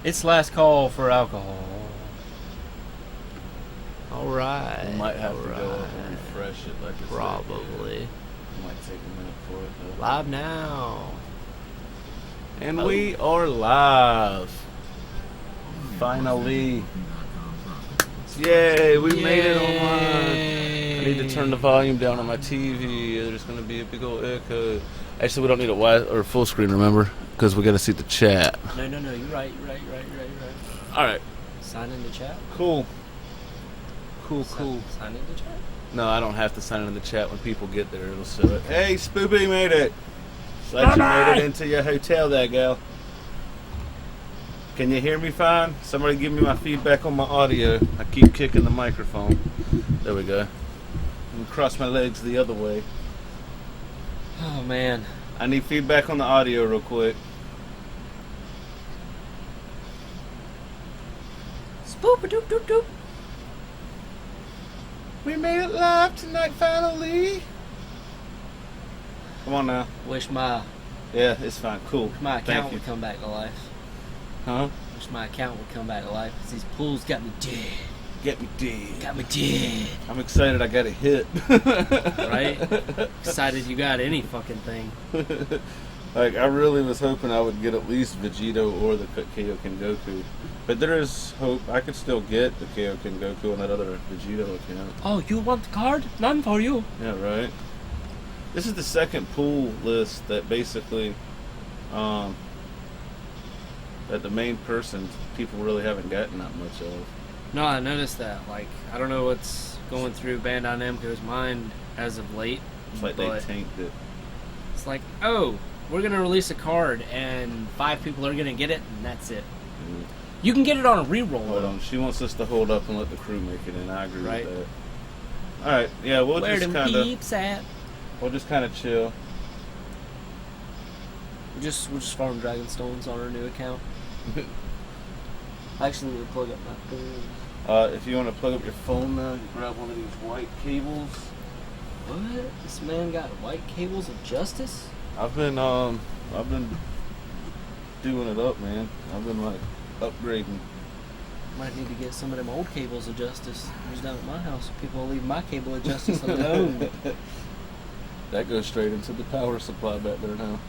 It's last call for alcohol. Alright. We might have to go up and refresh it like it's probably. It might take a minute for it though. Live now. And we are live. Finally. Yay, we made it online. I need to turn the volume down on my TV. There's going to be a big old echo. Actually, we don't need a wide or full screen, remember? Because we got to see the chat. No, you're right. All right. Sign in the chat. Cool. Sign in the chat? No, I don't have to sign in the chat. When people get there, it'll show it. Hey, Spoopy made it. Glad you made it into your hotel there, gal. Can you hear me fine? Somebody give me my feedback on my audio. I keep kicking the microphone. There we go. And cross my legs the other way. Oh, man. I need feedback on the audio real quick. Spoop-a-doop-doop-doop. We made it live tonight, finally. Come on now. Wish my Yeah, it's fine. Cool. my Thank account you. would come back to life. Huh? Wish my account would come back to life. 'Cause these pools got me dead. Get me dead. Got me dead. I'm excited I got a hit. Right? Excited you got any fucking thing. Like, I really was hoping I would get at least Vegito or the Kaioken Goku. But there is hope. I could still get the Kaioken Goku on that other Vegito account. Oh, you want the card? None for you. Yeah, right. This is the second pool list that basically, that the main person, people really haven't gotten that much of. No, I noticed that. Like, I don't know what's going through Bandai Namco's mind as of late. It's like they but tanked it. it's like, oh, we're going to release a card and 5 people are going to get it, and that's it. Mm. You can get it on a reroll. Hold on, she wants us to hold up and let the crew make it, and I agree Right. with that. All right, yeah, we'll Where just them kind of peeps at? chill. We'll just farm Dragonstones on our new account. I actually need to plug up my phone. If you want to plug up your phone now, you grab one of these white cables. What? This man got white cables of justice? I've been doing it up, man. I've been like upgrading. Might need to get some of them old cables of justice. Who's down at my house? People will leave my cable of justice alone. That goes straight into the power supply back there now.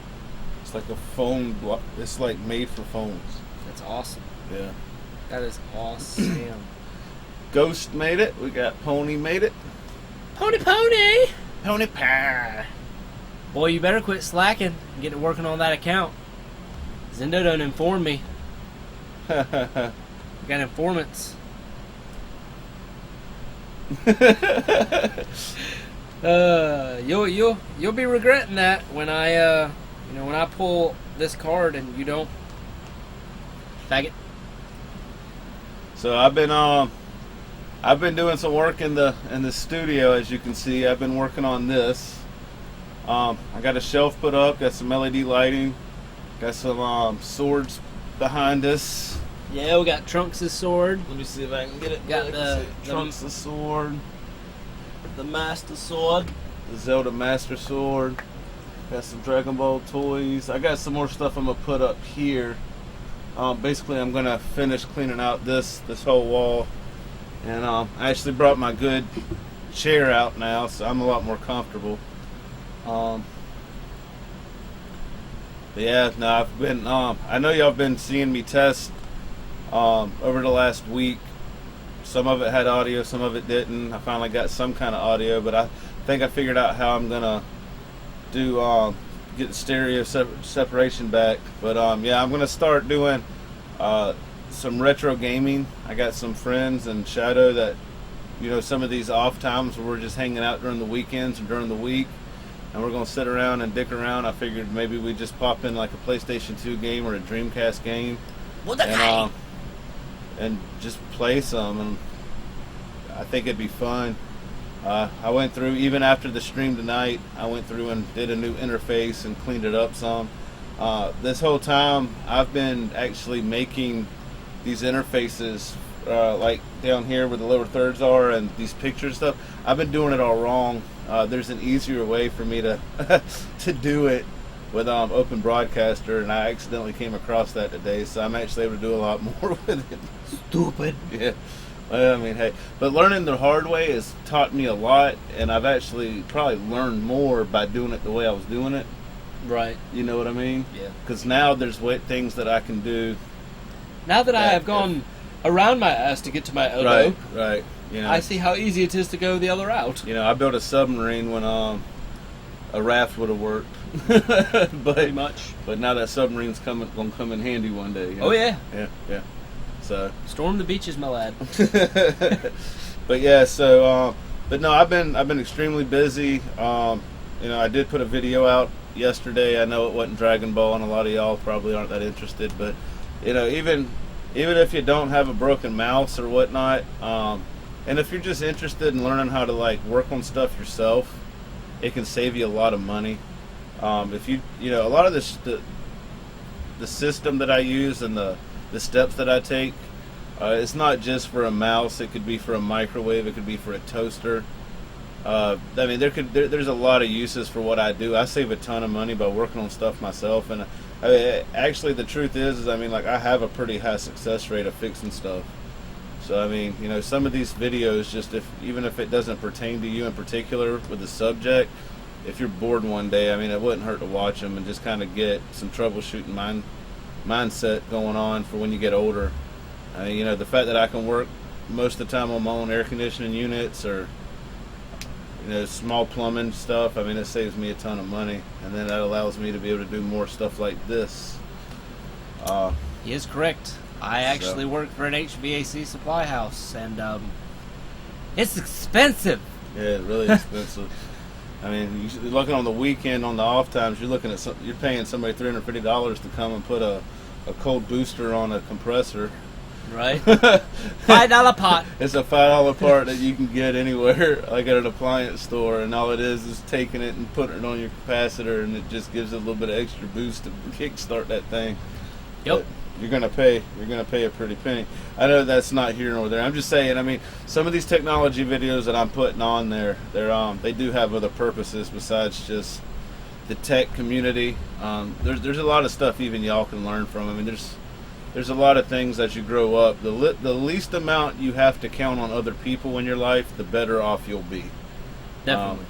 It's like a phone. It's like made for phones. That's awesome. Yeah. That is awesome. Ghost made it. We got Pony made it. Pony! Pony Pie. Boy, you better quit slacking and get to working on that account. Zendo don't inform me. We got informants. You'll be regretting that when I when I pull this card and you don't. Faggot. So I've been doing some work in the studio, as you can see. I've been working on this. I got a shelf put up, got some LED lighting, got some swords behind us. Yeah, we got Trunks' sword. Let me see if I can get it. Got the Trunks' sword, the Master Sword. the Zelda Master Sword. Got some Dragon Ball toys. I got some more stuff I'm gonna put up here. Basically, I'm gonna finish cleaning out this whole wall, and I actually brought my good chair out now, so I'm a lot more comfortable. But yeah, no, I've been. I know y'all been seeing me test over the last week. Some of it had audio, some of it didn't. I finally got some kind of audio, but I think I figured out how I'm gonna do get the stereo separation back. But yeah, I'm gonna start doing some retro gaming. I got some friends in Shadow that, some of these off times where we're just hanging out during the weekends or during the week, and we're gonna sit around and dick around. I figured maybe we just pop in like a PlayStation 2 game or a Dreamcast game, and just play some, and I think it'd be fun. I went through, even after the stream tonight, I went through and did a new interface and cleaned it up some. This whole time, I've been actually making these interfaces, like down here where the lower thirds are and these pictures stuff. I've been doing it all wrong. There's an easier way for me to to do it with Open Broadcaster, and I accidentally came across that today, so I'm actually able to do a lot more with it. Stupid. Yeah. Well, I mean, hey, but learning the hard way has taught me a lot, and I've actually probably learned more by doing it the way I was doing it. Right. You know what I mean? Yeah. Because now there's things that I can do. Now that I have gone around my ass to get to my elbow, Right. You know, I see how easy it is to go the other route. You know, I built a submarine when a raft would have worked. Pretty much. But now that submarine's gonna come in handy one day. You know? Oh yeah. Yeah. So. Storm the beaches, my lad. But yeah, so but no, I've been extremely busy. You know, I did put a video out yesterday. I know it wasn't Dragon Ball, and a lot of y'all probably aren't that interested. But you know, even if you don't have a broken mouse or whatnot, and if you're just interested in learning how to like work on stuff yourself, it can save you a lot of money. If you know, a lot of the system that I use and the steps that I take, it's not just for a mouse. It could be for a microwave. It could be for a toaster. I mean, there's a lot of uses for what I do. I save a ton of money by working on stuff myself, and I mean, actually, the truth is I mean, like, I have a pretty high success rate of fixing stuff. So I mean, you know, some of these videos, just even if it doesn't pertain to you in particular with the subject, if you're bored one day, I mean, it wouldn't hurt to watch them and just kind of get some troubleshooting mindset going on for when you get older. I mean, you know, the fact that I can work most of the time on my own air conditioning units or, you know, small plumbing stuff, I mean, it saves me a ton of money, and then that allows me to be able to do more stuff like this. He is correct. I actually work for an HVAC supply house, and it's expensive. Yeah, really expensive. I mean, you're looking on the weekend, on the off times, you're looking at you're paying somebody $350 to come and put a cold booster on a compressor. Right. $5 pot. It's a $5 part that you can get anywhere, like at an appliance store, and all it is taking it and putting it on your capacitor, and it just gives it a little bit of extra boost to kickstart that thing. Yep. But you're gonna pay a pretty penny. I know that's not here nor there. I'm just saying. I mean, some of these technology videos that I'm putting on there, they do have other purposes besides just the tech community. There's a lot of stuff even y'all can learn from. I mean, there's a lot of things as you grow up. The least amount you have to count on other people in your life, the better off you'll be. Definitely.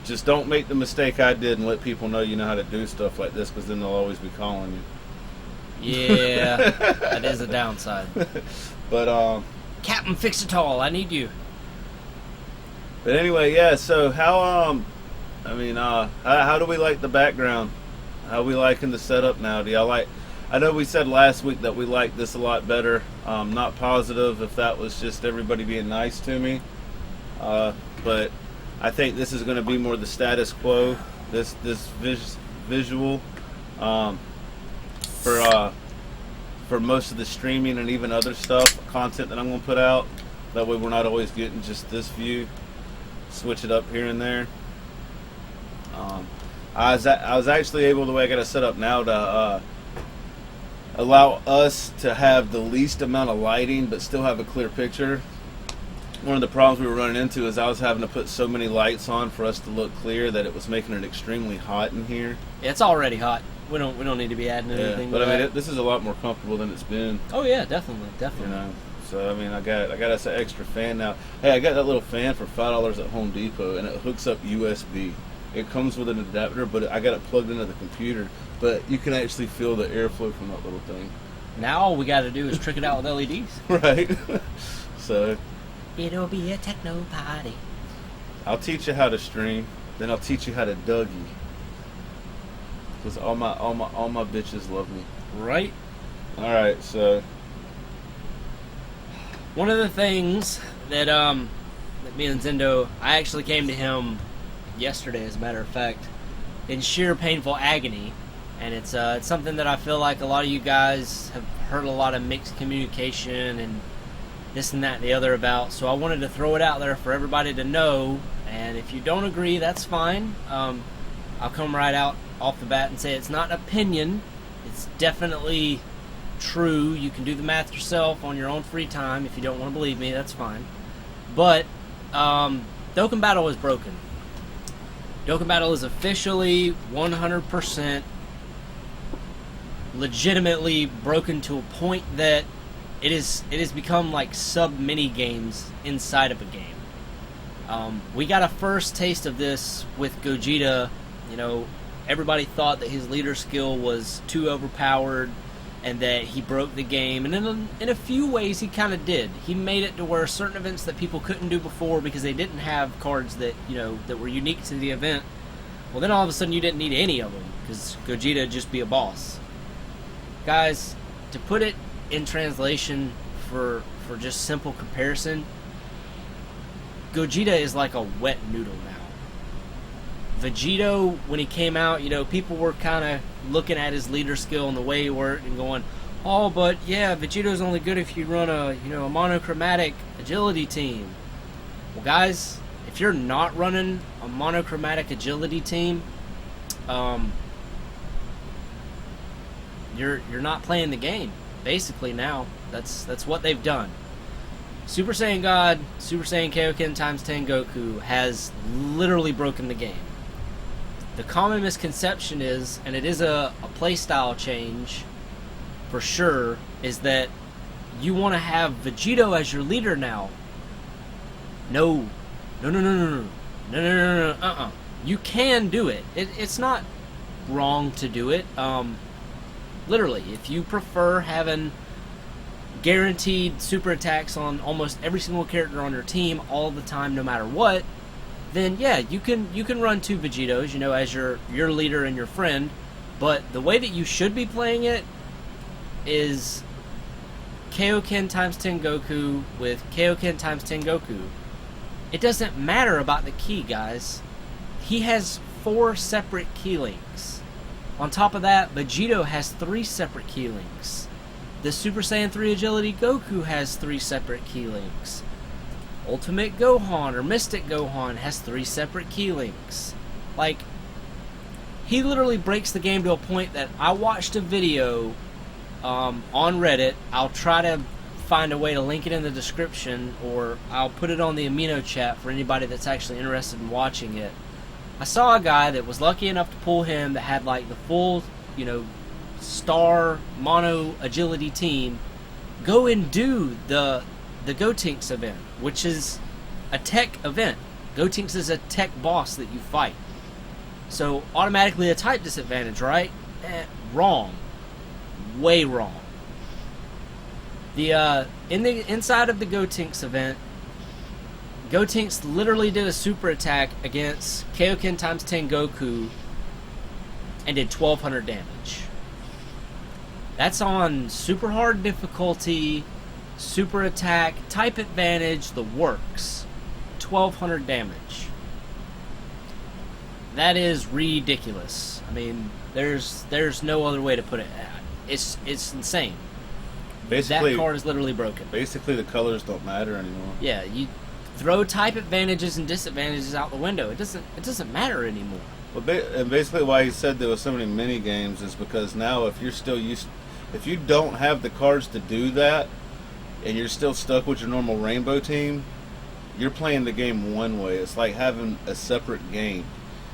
Just don't make the mistake I did and let people know you know how to do stuff like this, because then they'll always be calling you. Yeah, that is a downside. But Captain Fix-It-All, I need you. But anyway, yeah. So how how do we like the background? How we liking the setup now? Do y'all like? I know we said last week that we liked this a lot better. Not positive if that was just everybody being nice to me, but I think this is going to be more the status quo. This visual. For most of the streaming and even other content that I'm going to put out. That way we're not always getting just this view. Switch it up here and there. I was actually able, the way I got it set up now, to allow us to have the least amount of lighting but still have a clear picture. One of the problems we were running into is I was having to put so many lights on for us to look clear that it was making it extremely hot in here. Yeah, it's already hot. We don't need to be adding anything. But I mean, this is a lot more comfortable than it's been. Oh yeah, definitely. You know, so I mean, I got us an extra fan now. Hey, I got that little fan for $5 at Home Depot, and it hooks up USB. It comes with an adapter, but I got it plugged into the computer. But you can actually feel the airflow from that little thing. Now all we got to do is trick it out with LEDs. Right. So it'll be a techno party. I'll teach you how to stream, then I'll teach you how to Dougie. Because all my bitches love me. Right. All right, so one of the things that me and Zendo, I actually came to him yesterday, as a matter of fact, in sheer painful agony, and it's something that I feel like a lot of you guys have heard a lot of mixed communication and this and that and the other about. So I wanted to throw it out there for everybody to know. And if you don't agree, that's fine. I'll come right out off the bat and say it's not an opinion. It's definitely true. You can do the math yourself on your own free time. If you don't want to believe me, that's fine. But Dokkan Battle is broken. Dokkan Battle is officially 100% legitimately broken to a point that it has become like sub mini games inside of a game. We got a first taste of this with Gogeta. You know, everybody thought that his leader skill was too overpowered and that he broke the game. And in a few ways, he kind of did. He made it to where certain events that people couldn't do before because they didn't have cards that, you know, that were unique to the event. Well, then all of a sudden you didn't need any of them because Gogeta would just be a boss. Guys, to put it in translation for just simple comparison, Gogeta is like a wet noodle now. Vegito, when he came out, you know, people were kind of looking at his leader skill and the way he worked and going, oh, but yeah, Vegito's only good if you run a monochromatic agility team. Well, guys, if you're not running a monochromatic agility team, you're not playing the game. Basically, now that's what they've done. Super Saiyan God, Super Saiyan Kaioken times 10 Goku has literally broken the game. The common misconception is, and it is a playstyle change for sure, is that you want to have Vegito as your leader now. No. You can do it. It's not wrong to do it. Literally, if you prefer having guaranteed super attacks on almost every single character on your team all the time, no matter what, then yeah, you can run 2 Vegitos, you know, as your leader and your friend. But the way that you should be playing it is Kaioken times 10 Goku with Kaioken times 10 Goku. It doesn't matter about the key, guys. He has 4 separate key links. On top of that, Vegito has 3 separate key links. The Super Saiyan 3 Agility Goku has 3 separate key links. Ultimate Gohan or Mystic Gohan has 3 separate key links. Like, he literally breaks the game to a point that I watched a video on Reddit. I'll try to find a way to link it in the description, or I'll put it on the Amino chat for anybody that's actually interested in watching it. I saw a guy that was lucky enough to pull him that had like the full, you know, star mono agility team go and do the Gotenks event, which is a tech event. Gotenks is a tech boss that you fight. So automatically a type disadvantage, right? Wrong. Way wrong. The inside of the Gotenks event, Gotenks literally did a super attack against Kaioken times 10 Goku and did 1200 damage. That's on super hard difficulty, super attack, type advantage, the works. 1200 damage. That is ridiculous. I mean, there's no other way to put it. It's insane. Basically, that card is literally broken. Basically, the colors don't matter anymore. Yeah, you throw type advantages and disadvantages out the window. It doesn't matter anymore. Well, and basically, why he said there was so many mini games is because now, if you don't have the cards to do that, and you're still stuck with your normal rainbow team, you're playing the game one way. It's like having a separate game.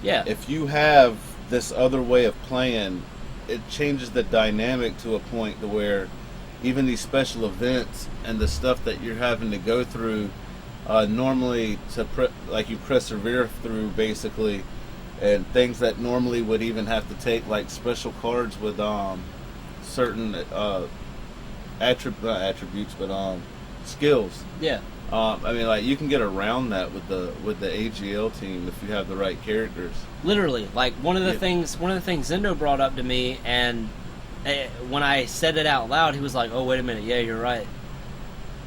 Yeah. If you have this other way of playing, it changes the dynamic to a point to where even these special events and the stuff that you're having to go through normally like you persevere through basically, and things that normally would even have to take like special cards with certain not attributes but skills. Yeah. I mean, like, you can get around that with the AGL team if you have the right characters. Literally, like one of the things Zendo brought up to me, and when I said it out loud, he was like, "Oh, wait a minute, yeah, you're right."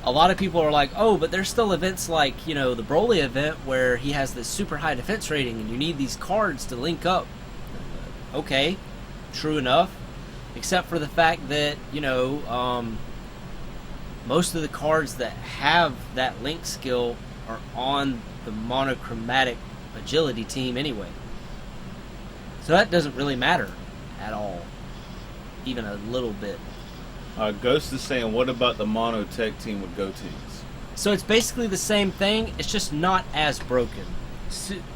A lot of people are like, "Oh, but there's still events like, you know, the Broly event where he has this super high defense rating, and you need these cards to link up." Okay, true enough, except for the fact that, you know, most of the cards that have that link skill are on the monochromatic agility team anyway. So that doesn't really matter at all. Even a little bit. Ghost is saying, what about the mono tech team with Gotenks? So it's basically the same thing, it's just not as broken.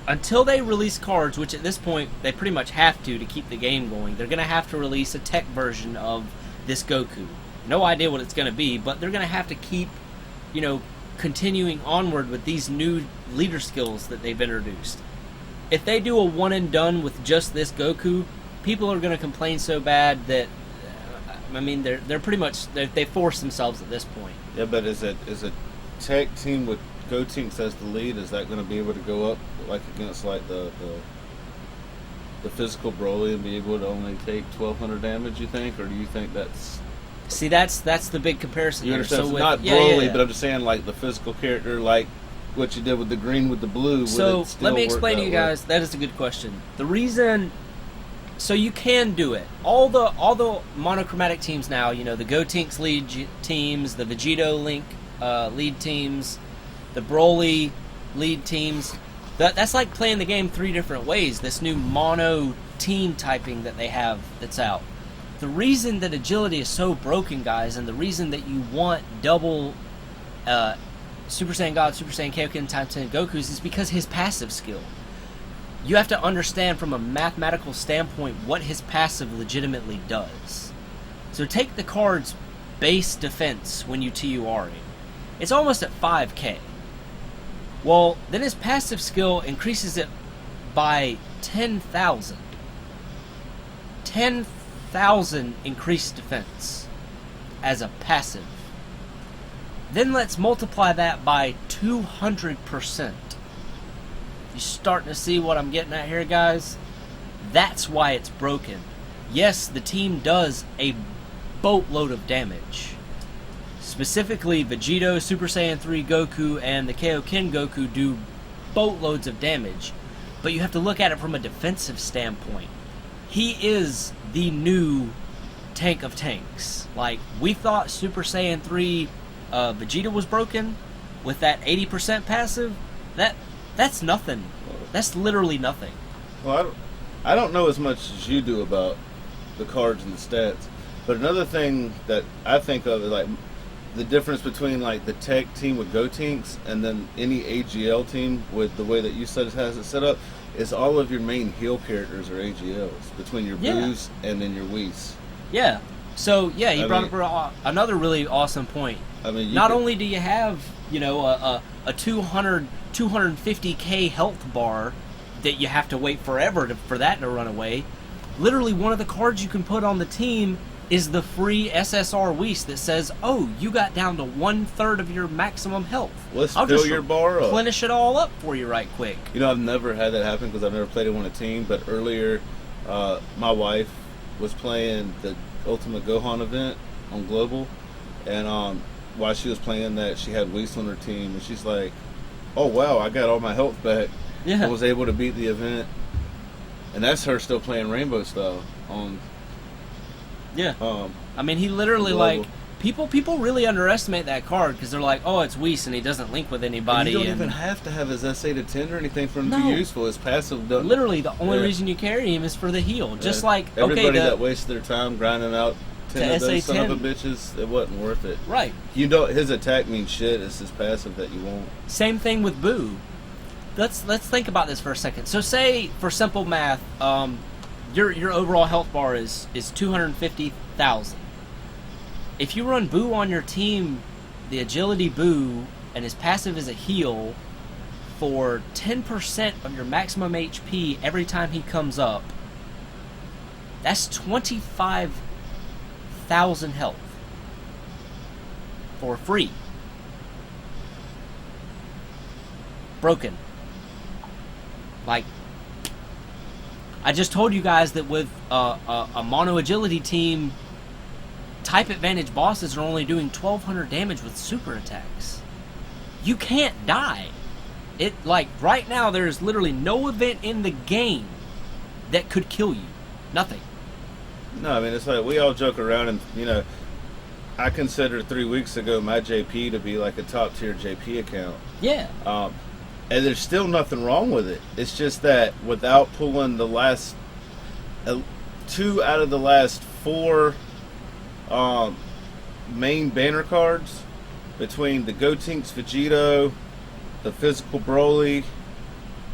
until they release cards, which at this point they pretty much have to keep the game going, they're going to have to release a tech version of this Goku. No idea what it's going to be, but they're going to have to keep, continuing onward with these new leader skills that they've introduced. If they do a one and done with just this Goku, people are going to complain so bad that, they're pretty much, they force themselves at this point. Yeah, but is a tech team with Gotenks as the lead, is that going to be able to go up like against like the physical Broly and be able to only take 1,200 damage? You think, or do you think that's? See, that's the big comparison. You understand? So It's not Broly, but I'm just saying like the physical character, like what you did with the green with the blue. So let me explain to you guys. That is a good question. The reason. So you can do it. All the monochromatic teams now, the Gotenks lead teams, the Vegito Link lead teams, the Broly lead teams. That's like playing the game 3 different ways. This new mono team typing that they have that's out. The reason that agility is so broken, guys, and the reason that you want double Super Saiyan God, Super Saiyan Kaioken times 10 Gokus is because his passive skill. You have to understand from a mathematical standpoint what his passive legitimately does. So take the card's base defense when you TUR him. It's almost at 5k. Well, then his passive skill increases it by 10,000. 10,000 increased defense as a passive. Then let's multiply that by 200%. You starting to see what I'm getting at here, guys? That's why it's broken. Yes, the team does a boatload of damage. Specifically, Vegito, Super Saiyan 3 Goku, and the Kaioken Goku do boatloads of damage. But you have to look at it from a defensive standpoint. He is the new tank of tanks. Like, we thought Super Saiyan 3 Vegeta was broken with that 80% passive. That's nothing. That's literally nothing. Well, I don't know as much as you do about the cards and the stats, but another thing that I think of is like the difference between like the tech team with Gotenks and then any AGL team with the way that you said it has it set up is all of your main heal characters are AGLs between your Boos and then your Whis. Yeah. So yeah, you brought up another really awesome point. Not only do you have a 250k health bar that you have to wait forever for that to run away. Literally, one of the cards you can put on the team is the free SSR Whis that says, "Oh, you got down to 1/3 of your maximum health. I'll fill your bar up. Replenish it all up for you right quick." I've never had that happen because I've never played it on a team. But earlier, my wife was playing the Ultimate Gohan event on Global, and while she was playing that, she had Whis on her team, and she's like, "Oh wow, I got all my health back." Yeah. I was able to beat the event, and that's her still playing Rainbow style on. Yeah. He literally Global. people really underestimate that card because they're like, "Oh, it's Whis and he doesn't link with anybody." And you don't even have to have his SA to 10 or anything for him to be useful. His passive doesn't. Literally, the only reason you carry him is for the heal. Just like everybody that wastes their time grinding out 10 of those son of a 10. bitches, it wasn't worth it. Right. His attack means shit. It's his passive that you want. Same thing with Boo. Let's think about this for a second. So say, for simple math, your overall health bar is 250,000. If you run Boo on your team, the agility Boo, and his passive is a heal for 10% of your maximum HP every time he comes up, that's 25,000 health for free. Broken. Like, I just told you guys that with a mono agility team, type advantage bosses are only doing 1,200 damage with super attacks. You can't die. Right now, there's literally no event in the game that could kill you. Nothing. No, it's like we all joke around, and I considered 3 weeks ago my JP to be like a top tier JP account. Yeah. And there's still nothing wrong with it. It's just that without pulling the last 2 out of the last 4 main banner cards between the Gotenks Vegito, the physical Broly,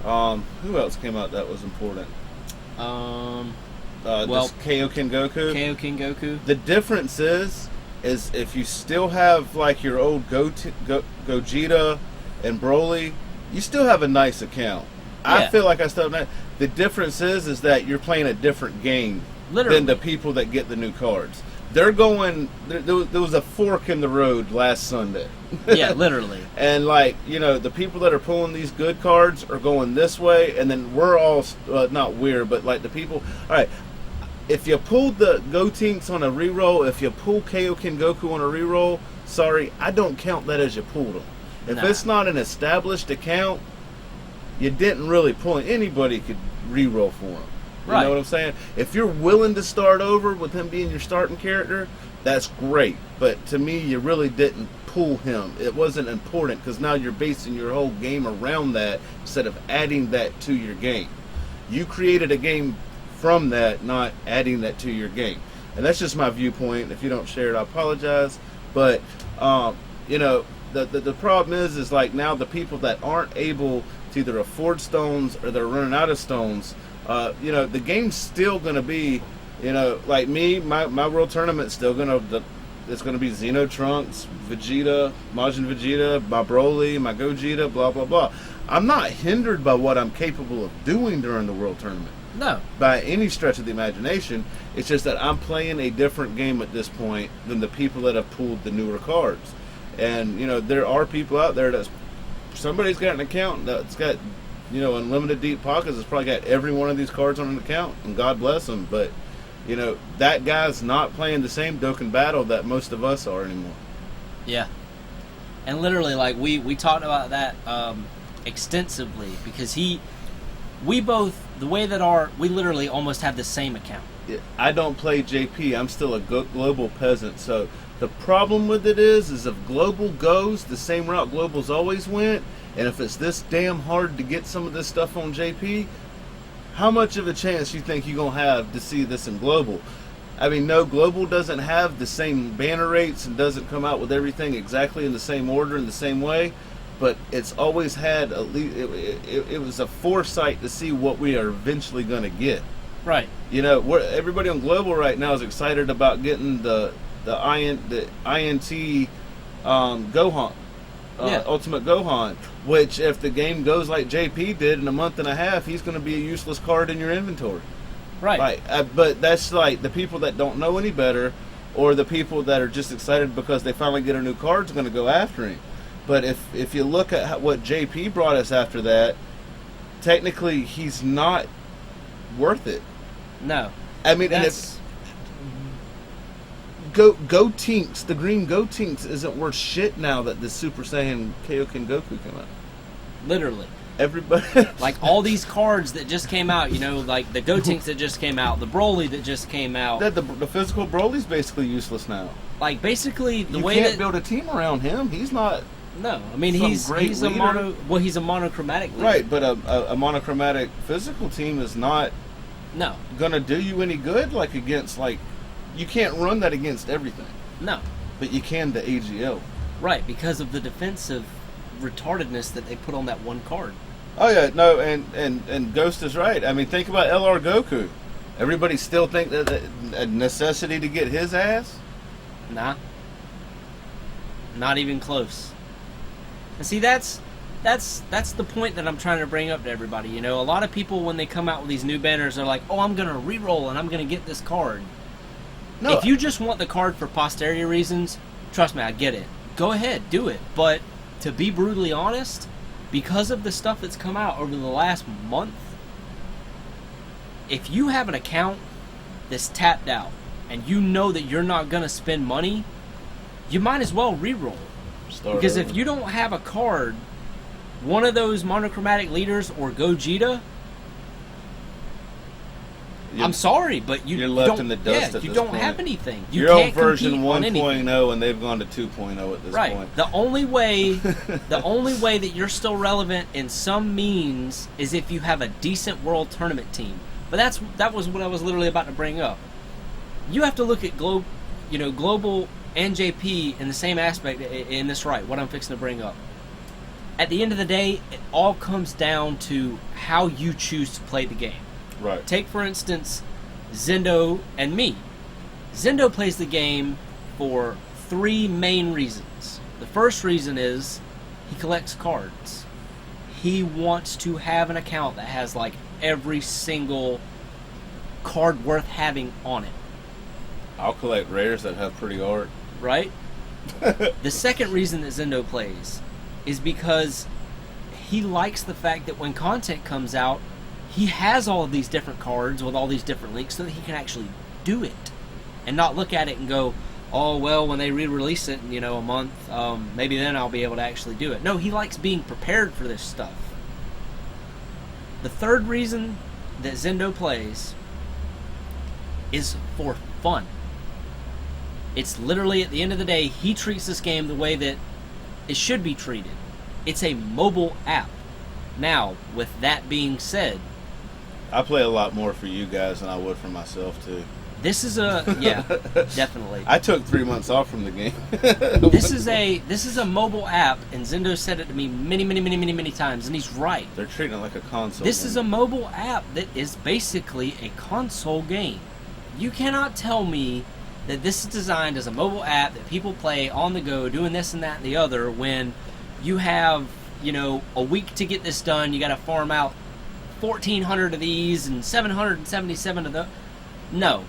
Who else came out that was important? Well, This Kaioken Goku. Kaioken Goku. The difference is if you still have like your old Gogeta and Broly, you still have a nice account. I feel like I still have. The difference is that you're playing a different game than the people that get the new cards. They're going. There was a fork in the road last Sunday. Yeah, literally. And like the people that are pulling these good cards are going this way, and then we're all not weird, but like the people. All right, if you pulled the Gotenks on a reroll, if you pull Kaioken Goku on a reroll, sorry, I don't count that as you pulled them. If it's not an established account, you didn't really pull it. Anybody could reroll for him. You know what I'm saying? If you're willing to start over with him being your starting character, that's great. But to me, you really didn't pull him. It wasn't important because now you're basing your whole game around that instead of adding that to your game. You created a game from that, not adding that to your game. And that's just my viewpoint. If you don't share it, I apologize. But, the problem is like now the people that aren't able to either afford stones or they're running out of stones, the game's still going to be, like me, my world tournament's still it's going to be Xeno Trunks, Vegeta, Majin Vegeta, my Broly, my Gogeta, blah, blah, blah. I'm not hindered by what I'm capable of doing during the world tournament. No. By any stretch of the imagination. It's just that I'm playing a different game at this point than the people that have pulled the newer cards. And, there are people out there somebody's got an account that's got, unlimited deep pockets. Has probably got every one of these cards on an account, and God bless them. But, that guy's not playing the same Dokkan battle that most of us are anymore. Yeah. And literally, like, we talked about that extensively because we both, the way that we literally almost have the same account. I don't play JP. I'm still a global peasant. So the problem with it is if global goes the same route global's always went, and if it's this damn hard to get some of this stuff on JP, how much of a chance you think you're going to have to see this in global? I mean, no, global doesn't have the same banner rates and doesn't come out with everything exactly in the same order in the same way, but it's always had at least it was a foresight to see what we are eventually going to get. Right. Everybody on global right now is excited about getting the INT Gohan, Ultimate Gohan, which if the game goes like JP did in a month and a half, he's going to be a useless card in your inventory. Right. But that's like the people that don't know any better, or the people that are just excited because they finally get a new card is going to go after him. But if you look at what JP brought us after that, technically he's not worth it. No. I mean, that's... Gotenks, the green Gotenks isn't worth shit now that the Super Saiyan Kaioken Goku came out. Literally. Everybody... like, all these cards that just came out, like the Gotenks that just came out, the Broly that just came out. The physical Broly's basically useless now. Like, basically, the you way can't build a team around him. He's not... No, I mean, he's a he's a monochromatic leader. Right, but a monochromatic physical team is not gonna do you any good, like against, like, you can't run that against everything. No. But you can the AGL. Right, because of the defensive retardedness that they put on that one card. Oh yeah, no, and Ghost is right. I mean, think about LR Goku. Everybody still think that a necessity to get his ass? Nah. Not even close. And see, that's the point that I'm trying to bring up to everybody. A lot of people, when they come out with these new banners, are like, oh, I'm going to re-roll and I'm going to get this card. No. If you just want the card for posterity reasons, trust me, I get it. Go ahead, do it. But to be brutally honest, because of the stuff that's come out over the last month, if you have an account that's tapped out and you know that you're not going to spend money, you might as well re-roll. Because if you don't have a card, one of those monochromatic leaders or Gogeta, I'm sorry, but you're left in the dust. You don't have anything. You're on version 1.0, and they've gone to 2.0 at this point. The only way that you're still relevant in some means is if you have a decent world tournament team. But that was what I was literally about to bring up. You have to look at global and JP in the same aspect in this right. What I'm fixing to bring up. at the end of the day, it all comes down to how you choose to play the game. Right. Take, for instance, Zendo and me. Zendo plays the game for 3 main reasons. The first reason is he collects cards. He wants to have an account that has like every single card worth having on it. I'll collect rares that have pretty art. Right? The second reason that Zendo plays is because he likes the fact that when content comes out, he has all of these different cards with all these different links so that he can actually do it and not look at it and go, oh, well, when they re-release it in, a month, maybe then I'll be able to actually do it. No, he likes being prepared for this stuff. The third reason that Zendo plays is for fun. It's literally, at the end of the day, he treats this game the way that it should be treated. It's a mobile app. Now, with that being said, I play a lot more for you guys than I would for myself, too. this is definitely. I took 3 months off from the game. This is a mobile app, and Zendo said it to me many times, and he's right. They're treating it like a console. This game. is a mobile app that is basically a console game. You cannot tell me that this is designed as a mobile app that people play on the go, doing this and that and the other, when you have, a week to get this done. You got to farm out 1,400 of these and 777 of those. No.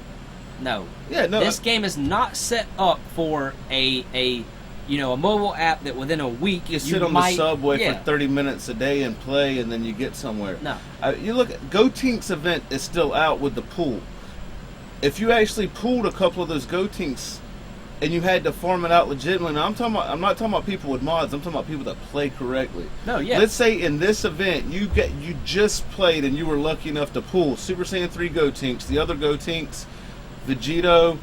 Yeah, no. This game is not set up for a mobile app that within a week you sit on the subway for 30 minutes a day and play, and then you get somewhere. No. You look at GoTinks event is still out with the pool. If you actually pooled a couple of those GoTinks and you had to farm it out legitimately, now I'm not talking about people with mods. I'm talking about people that play correctly. No, yeah. Let's say in this event you just played and you were lucky enough to pool Super Saiyan 3 GoTinks, the other GoTinks, Vegito,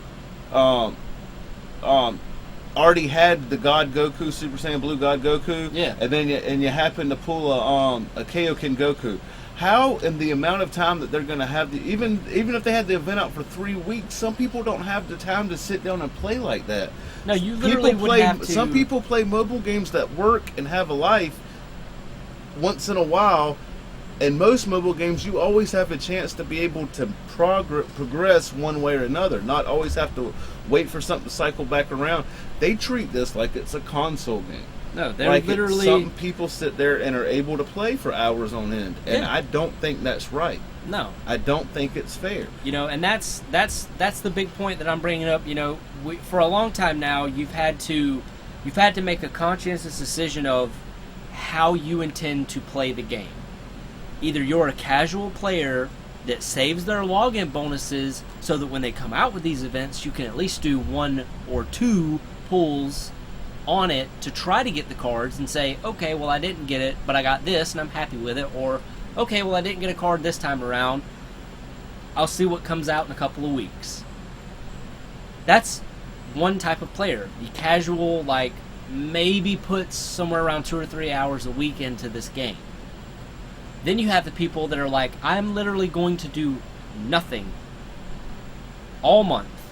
already had the God Goku, Super Saiyan Blue God Goku, yeah, and then you happen to pull a Kaioken Goku. How, in the amount of time that they're going to have, even if they had the event out for 3 weeks, some people don't have the time to sit down and play like that. No, you literally would have to. Some people play mobile games that work and have a life once in a while. In most mobile games, you always have a chance to be able to progress one way or another, not always have to wait for something to cycle back around. They treat this like it's a console game. No, they're like literally... Some people sit there and are able to play for hours on end, and I don't think that's right. No. I don't think it's fair. And that's the big point that I'm bringing up. For a long time now, you've had to make a conscientious decision of how you intend to play the game. Either you're a casual player that saves their login bonuses so that when they come out with these events, you can at least do 1 or 2 pulls on it to try to get the cards and say, okay, well, I didn't get it, but I got this and I'm happy with it. Or, okay, well, I didn't get a card this time around. I'll see what comes out in a couple of weeks. That's one type of player. The casual, maybe puts somewhere around 2 or 3 hours a week into this game. Then you have the people that are like, I'm literally going to do nothing all month,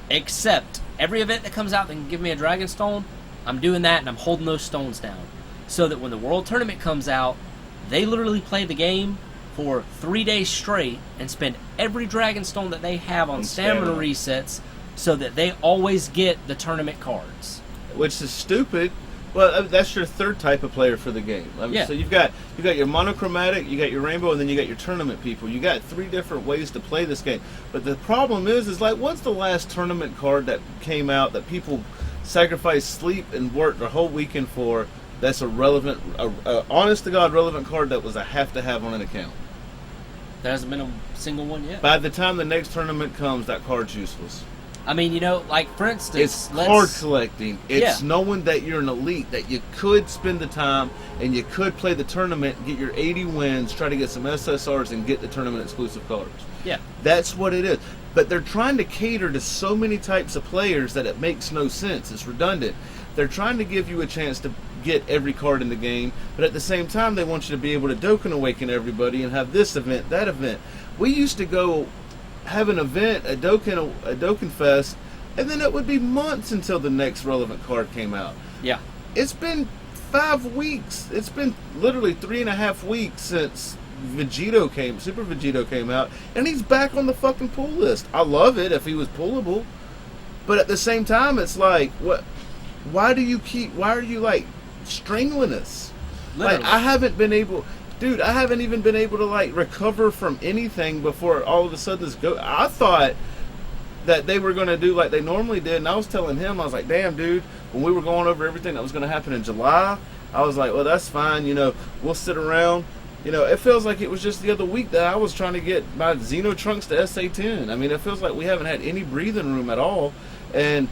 except every event that comes out that can give me a Dragon Stone, I'm doing that and I'm holding those stones down. So that when the World Tournament comes out, they literally play the game for 3 days straight and spend every Dragon Stone that they have on stamina resets so that they always get the tournament cards. Which is stupid. Well, that's your third type of player for the game. So you've got your monochromatic, you got your rainbow, and then you got your tournament people. You got 3 different ways to play this game. But the problem is what's the last tournament card that came out that people sacrificed sleep and worked their whole weekend for? That's a relevant, honest to God, relevant card that was a have to have on an account. There hasn't been a single one yet. By the time the next tournament comes, that card's useless. I mean, for instance... It's card collecting. It's knowing that you're an elite, that you could spend the time and you could play the tournament, get your 80 wins, try to get some SSRs, and get the tournament exclusive cards. Yeah. That's what it is. But they're trying to cater to so many types of players that it makes no sense. It's redundant. They're trying to give you a chance to get every card in the game, but at the same time, they want you to be able to Dokkan Awaken everybody and have this event, that event. We used to go... have an event, a Dokkan Fest, and then it would be months until the next relevant card came out. Yeah. It's been 5 weeks. It's been literally 3.5 weeks since Super Vegito came out, and he's back on the fucking pull list. I love it if he was pullable, but at the same time, it's like, what? Why are you like strangling us? Literally. Like, I haven't even been able to like recover from anything before all of a sudden this go. I thought that they were going to do like they normally did, and I was telling him, I was like, damn, dude, when we were going over everything that was going to happen in July, I was like, well, that's fine, we'll sit around. It feels like it was just the other week that I was trying to get my Xeno Trunks to SA10. I mean, it feels like we haven't had any breathing room at all. And,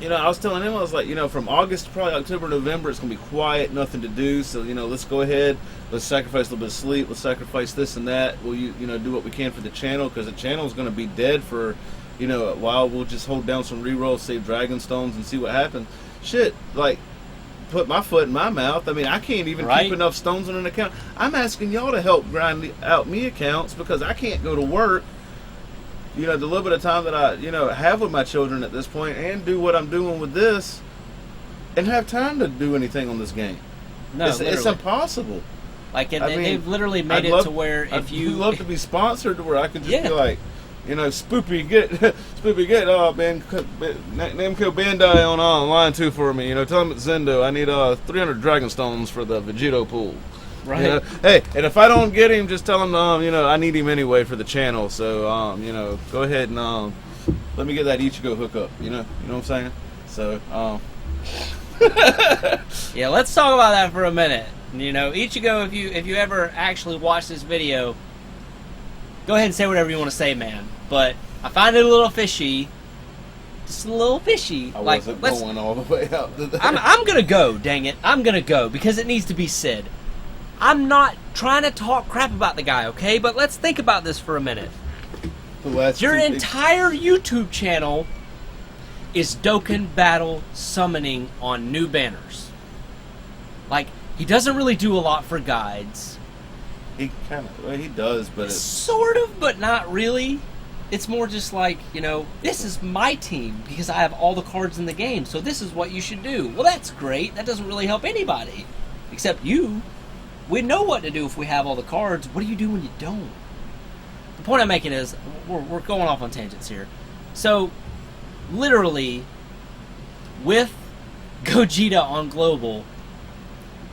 I was telling him, I was like, from August to probably October, November, it's going to be quiet, nothing to do. So, let's go ahead. Let's sacrifice a little bit of sleep. Let's sacrifice this and that. We'll, do what we can for the channel, because the channel is going to be dead for, a while. We'll just hold down some rerolls, save Dragon Stones, and see what happens. Shit, like, put my foot in my mouth. I mean, I can't even keep enough stones in an account. I'm asking y'all to help grind out me accounts, because I can't go to work, the little bit of time that I, have with my children at this point, and do what I'm doing with this, and have time to do anything on this game. No, it's impossible. Like, they've literally made it to where if I'd you love to be sponsored, to where I could just be like, Spoopy, get Namco Bandai on line 2 for me. Tell them at Zendo I need 300 Dragon Stones for the Vegito pool. Right. Hey, and if I don't get him, just tell him I need him anyway for the channel. So go ahead and let me get that Ichigo hookup. You know what I'm saying? So yeah, let's talk about that for a minute. Ichigo, if you ever actually watch this video, go ahead and say whatever you want to say, man. But I find it a little fishy. Just a little fishy. I wasn't going all the way out to that. I'm going to go, dang it. I'm going to go, because it needs to be said. I'm not trying to talk crap about the guy, okay? But let's think about this for a minute. Your entire YouTube channel is Dokkan Battle summoning on new banners. Like, he doesn't really do a lot for guides. He he does, but it's sort of, but not really. It's more just like, this is my team because I have all the cards in the game, so this is what you should do. Well, that's great. That doesn't really help anybody, except you. We know what to do if we have all the cards. What do you do when you don't? The point I'm making is, we're going off on tangents here. So, literally, with Gogeta on Global,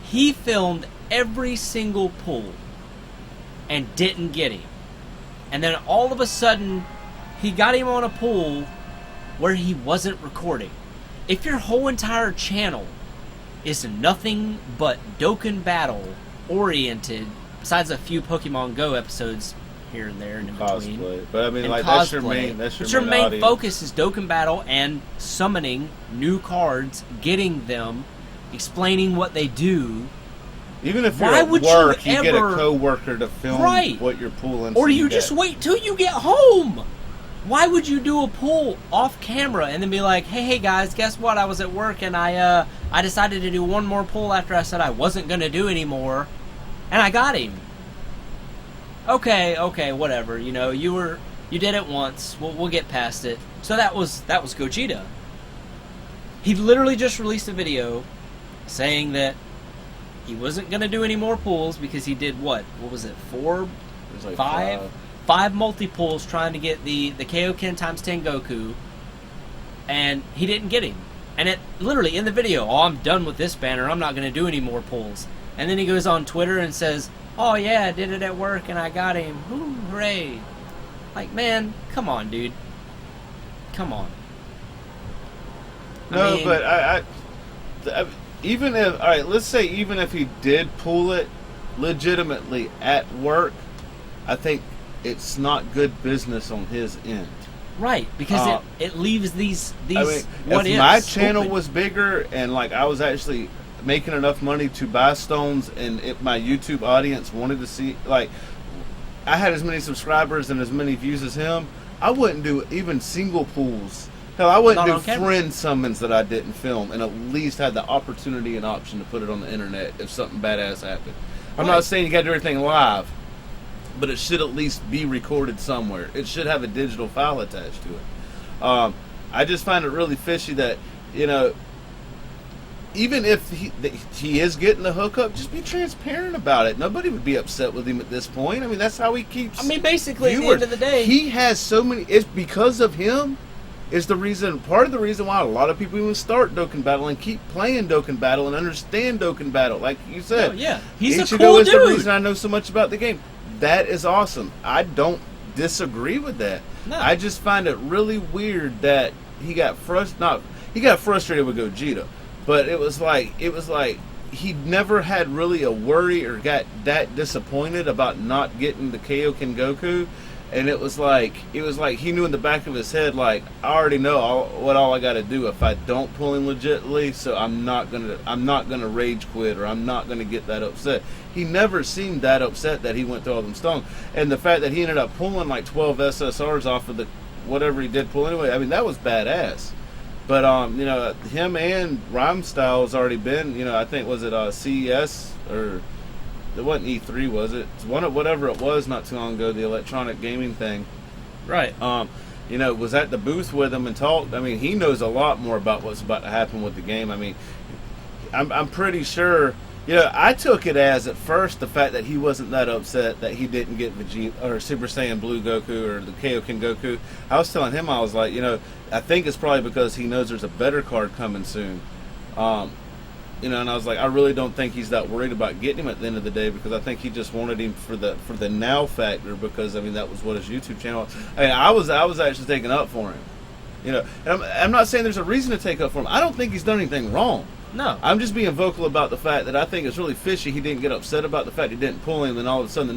he filmed every single pull and didn't get him. And then all of a sudden, he got him on a pull where he wasn't recording. If your whole entire channel is nothing but Dokkan Battle oriented, besides a few Pokemon Go episodes here and there and in between. Cosplay. But I mean, like, cosplay, that's your main audience. Focus is Dokkan Battle and summoning new cards, getting them, explaining what they do. Even if you're at work, you get a co-worker to film what you're pulling. Or you just wait till you get home. Why would you do a pull off camera and then be like, hey guys, guess what? I was at work and I decided to do one more pull after I said I wasn't going to do anymore, and I got him. Okay, whatever. You did it once. We'll get past it. So that was Gogeta. He literally just released a video saying that he wasn't going to do any more pulls because he did what? What was it? Five multi-pulls trying to get the Kaioken times 10 Goku, and he didn't get him. And it literally in the video, I'm done with this banner. I'm not going to do any more pulls. And then he goes on Twitter and says, oh yeah, I did it at work and I got him. Woo, hooray. Like, man, come on, dude. Come on. No, but I even if, all right, let's say even if he did pull it legitimately at work, I think it's not good business on his end. Right, because it leaves these I mean, what if ifs my channel open. was bigger and like I was actually making enough money to buy stones, and if my YouTube audience wanted to see, like, I had as many subscribers and as many views as him, I wouldn't do even single pulls. Hell, I wouldn't do friend summons that I didn't film, and at least had the opportunity and option to put it on the internet if something badass happened. I'm not saying you got to do everything live, but it should at least be recorded somewhere. It should have a digital file attached to it. I just find it really fishy that, even if he is getting the hookup, just be transparent about it. Nobody would be upset with him at this point. I mean, that's how he keeps. I mean, basically, at the end of the day, he has so many. It's because of him. Is the reason, part of the reason why a lot of people even start Dokkan Battle and keep playing Dokkan Battle and understand Dokkan Battle. Like you said, oh, yeah, he's a Ichigo cool is dude. the reason I know so much about the game. That is awesome. I don't disagree with that. No. I just find it really weird that he got frustrated with Gogeta, but it was like he never had really a worry or got that disappointed about not getting the Kaioken Goku. And it was like he knew in the back of his head, like, I already know all I got to do if I don't pull him legitly. So I'm not gonna rage quit, or I'm not gonna get that upset. He never seemed that upset that he went through all them stones. And the fact that he ended up pulling like 12 SSRs off of the whatever he did pull anyway, I mean, that was badass. But you know, him and Rhyme Style's already been, you know, I think was it CES or. It wasn't E3, was it? It's one of whatever it was not too long ago, the electronic gaming thing. Right. You know, was at the booth with him and talked. I mean, he knows a lot more about what's about to happen with the game. I mean, I'm pretty sure. You know, I took it as at first the fact that he wasn't that upset that he didn't get Vegeta or Super Saiyan Blue Goku or the Kaioken Goku. I was telling him, I was like, you know, I think it's probably because he knows there's a better card coming soon. You know, and I was like, I really don't think he's that worried about getting him at the end of the day, because I think he just wanted him for the now factor, because I mean that was what his YouTube channel. I mean, I was actually taking up for him, you know. And I'm not saying there's a reason to take up for him. I don't think he's done anything wrong. No, I'm just being vocal about the fact that I think it's really fishy. He didn't get upset about the fact he didn't pull him, and all of a sudden,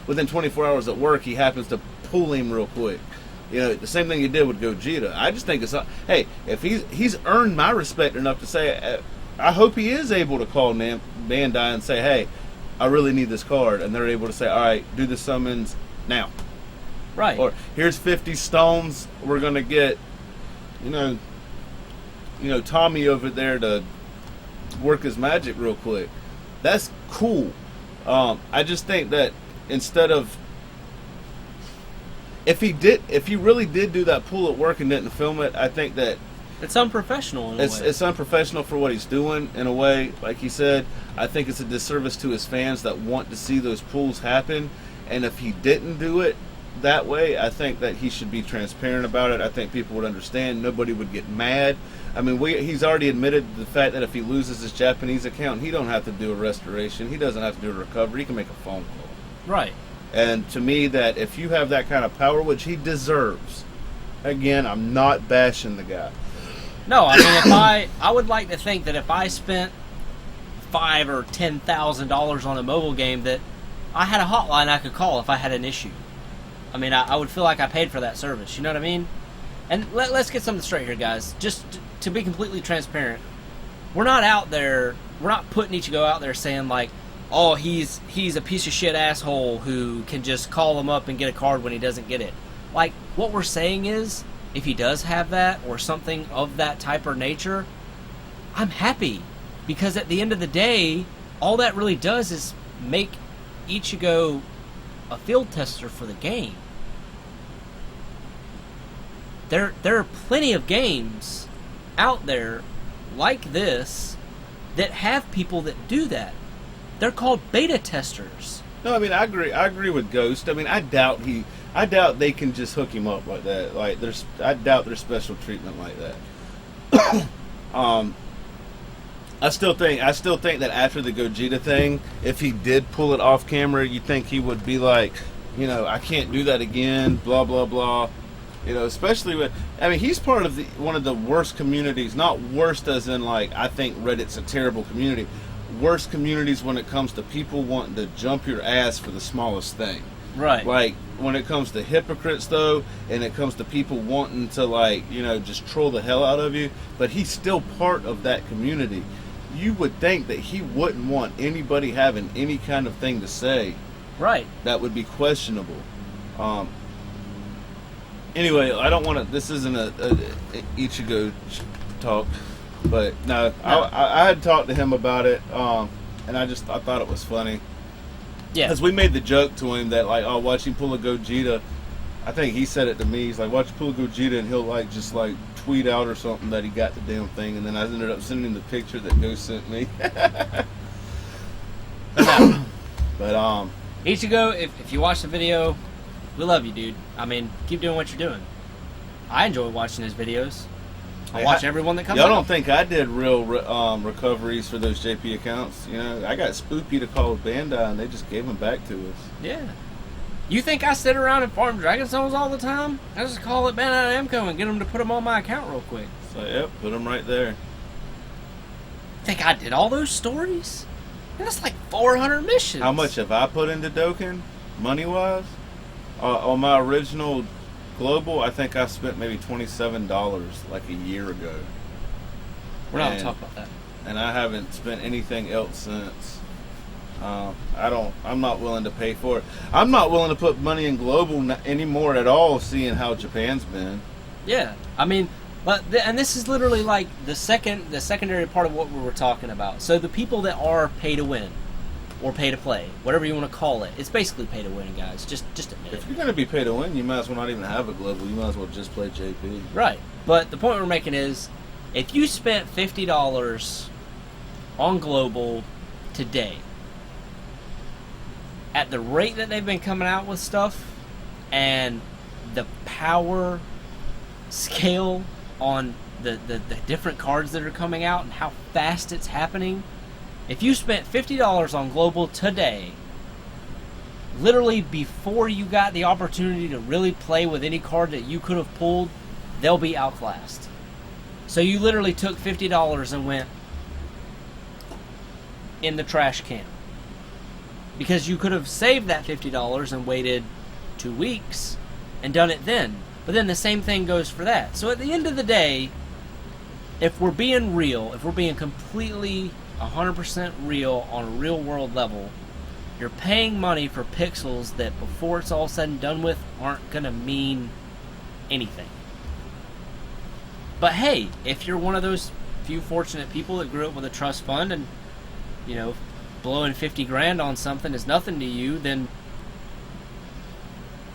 within 24 hours at work, he happens to pull him real quick. You know, the same thing he did with Gogeta. I just think it's, hey, if he's earned my respect enough to say. I hope he is able to call Bandai and say, hey, I really need this card. And they're able to say, all right, do the summons now. Right. Or here's 50 stones. We're going to get, you know, Tommy over there to work his magic real quick. That's cool. I just think that instead of, if he really did do that pull at work and didn't film it, I think that it's unprofessional in a way. It's unprofessional for what he's doing in a way. Like he said, I think it's a disservice to his fans that want to see those pulls happen. And if he didn't do it that way, I think that he should be transparent about it. I think people would understand. Nobody would get mad. I mean, he's already admitted the fact that if he loses his Japanese account, he don't have to do a restoration. He doesn't have to do a recovery. He can make a phone call. Right. And to me, that if you have that kind of power, which he deserves, again, I'm not bashing the guy. No, I mean, I would like to think that if I spent $5,000 or $10,000 on a mobile game, that I had a hotline I could call if I had an issue. I mean, I would feel like I paid for that service. You know what I mean? And let's get something straight here, guys. Just to be completely transparent, we're not out there. We're not putting Ichigo out there saying like, oh, he's a piece of shit asshole who can just call him up and get a card when he doesn't get it. Like, what we're saying is, if he does have that, or something of that type or nature, I'm happy. Because at the end of the day, all that really does is make Ichigo a field tester for the game. There are plenty of games out there like this that have people that do that. They're called beta testers. No, I mean, I agree with Ghost. I mean, I doubt they can just hook him up like that. Like, I doubt there's special treatment like that. I still think that after the Gogeta thing, if he did pull it off camera, you think he would be like, you know, I can't do that again, blah blah blah. You know, especially with, I mean, he's part of one of the worst communities. Not worst as in like, I think Reddit's a terrible community. Worst communities when it comes to people wanting to jump your ass for the smallest thing. Right. Like, when it comes to hypocrites, though, and it comes to people wanting to, like, you know, just troll the hell out of you, but he's still part of that community. You would think that he wouldn't want anybody having any kind of thing to say. Right. That would be questionable. Anyway, I don't want to, this isn't a Ichigo talk, but no. I had talked to him about it, and I thought it was funny. Yeah. Because we made the joke to him that, like, oh, watch him pull a Gogeta. I think he said it to me. He's like, watch him pull a Gogeta and he'll, like, just, like, tweet out or something that he got the damn thing, and then I ended up sending him the picture that Ghost sent me. But Ichigo, if you watch the video, we love you, dude. I mean, keep doing what you're doing. I enjoy watching his videos. I watch everyone that comes y'all out. don't think I did real recoveries for those JP accounts? You know, I got Spoopy to call Bandai, and they just gave them back to us. Yeah. You think I sit around and farm Dragon Souls all the time? I just call it Bandai Namco and get them to put them on my account real quick. So, yep, put them right there. Think I did all those stories? That's like 400 missions. How much have I put into Dokkan, money-wise? On my original Global, I think I spent maybe $27 like a year ago. We're not going to talk about that. And I haven't spent anything else since. I'm not willing to pay for it. I'm not willing to put money in Global anymore at all, seeing how Japan's been. Yeah, I mean, and this is literally like the secondary part of what we were talking about. So the people that are pay to win, or pay to play, whatever you want to call it, it's basically pay to win, guys. Just admit it. If you're going to be pay to win, you might as well not even have a Global. You might as well just play JP. Right, but the point we're making is, if you spent $50 on Global today, at the rate that they've been coming out with stuff, and the power scale on the different cards that are coming out and how fast it's happening, if you spent $50 on Global today, literally before you got the opportunity to really play with any card that you could have pulled, they'll be outclassed. So you literally took $50 and went in the trash can. Because you could have saved that $50 and waited 2 weeks and done it then. But then the same thing goes for that. So at the end of the day, if we're being real, if we're being completely 100% real on a real world level, you're paying money for pixels that before it's all said and done with aren't going to mean anything. But hey, if you're one of those few fortunate people that grew up with a trust fund and, you know, blowing 50 grand on something is nothing to you, then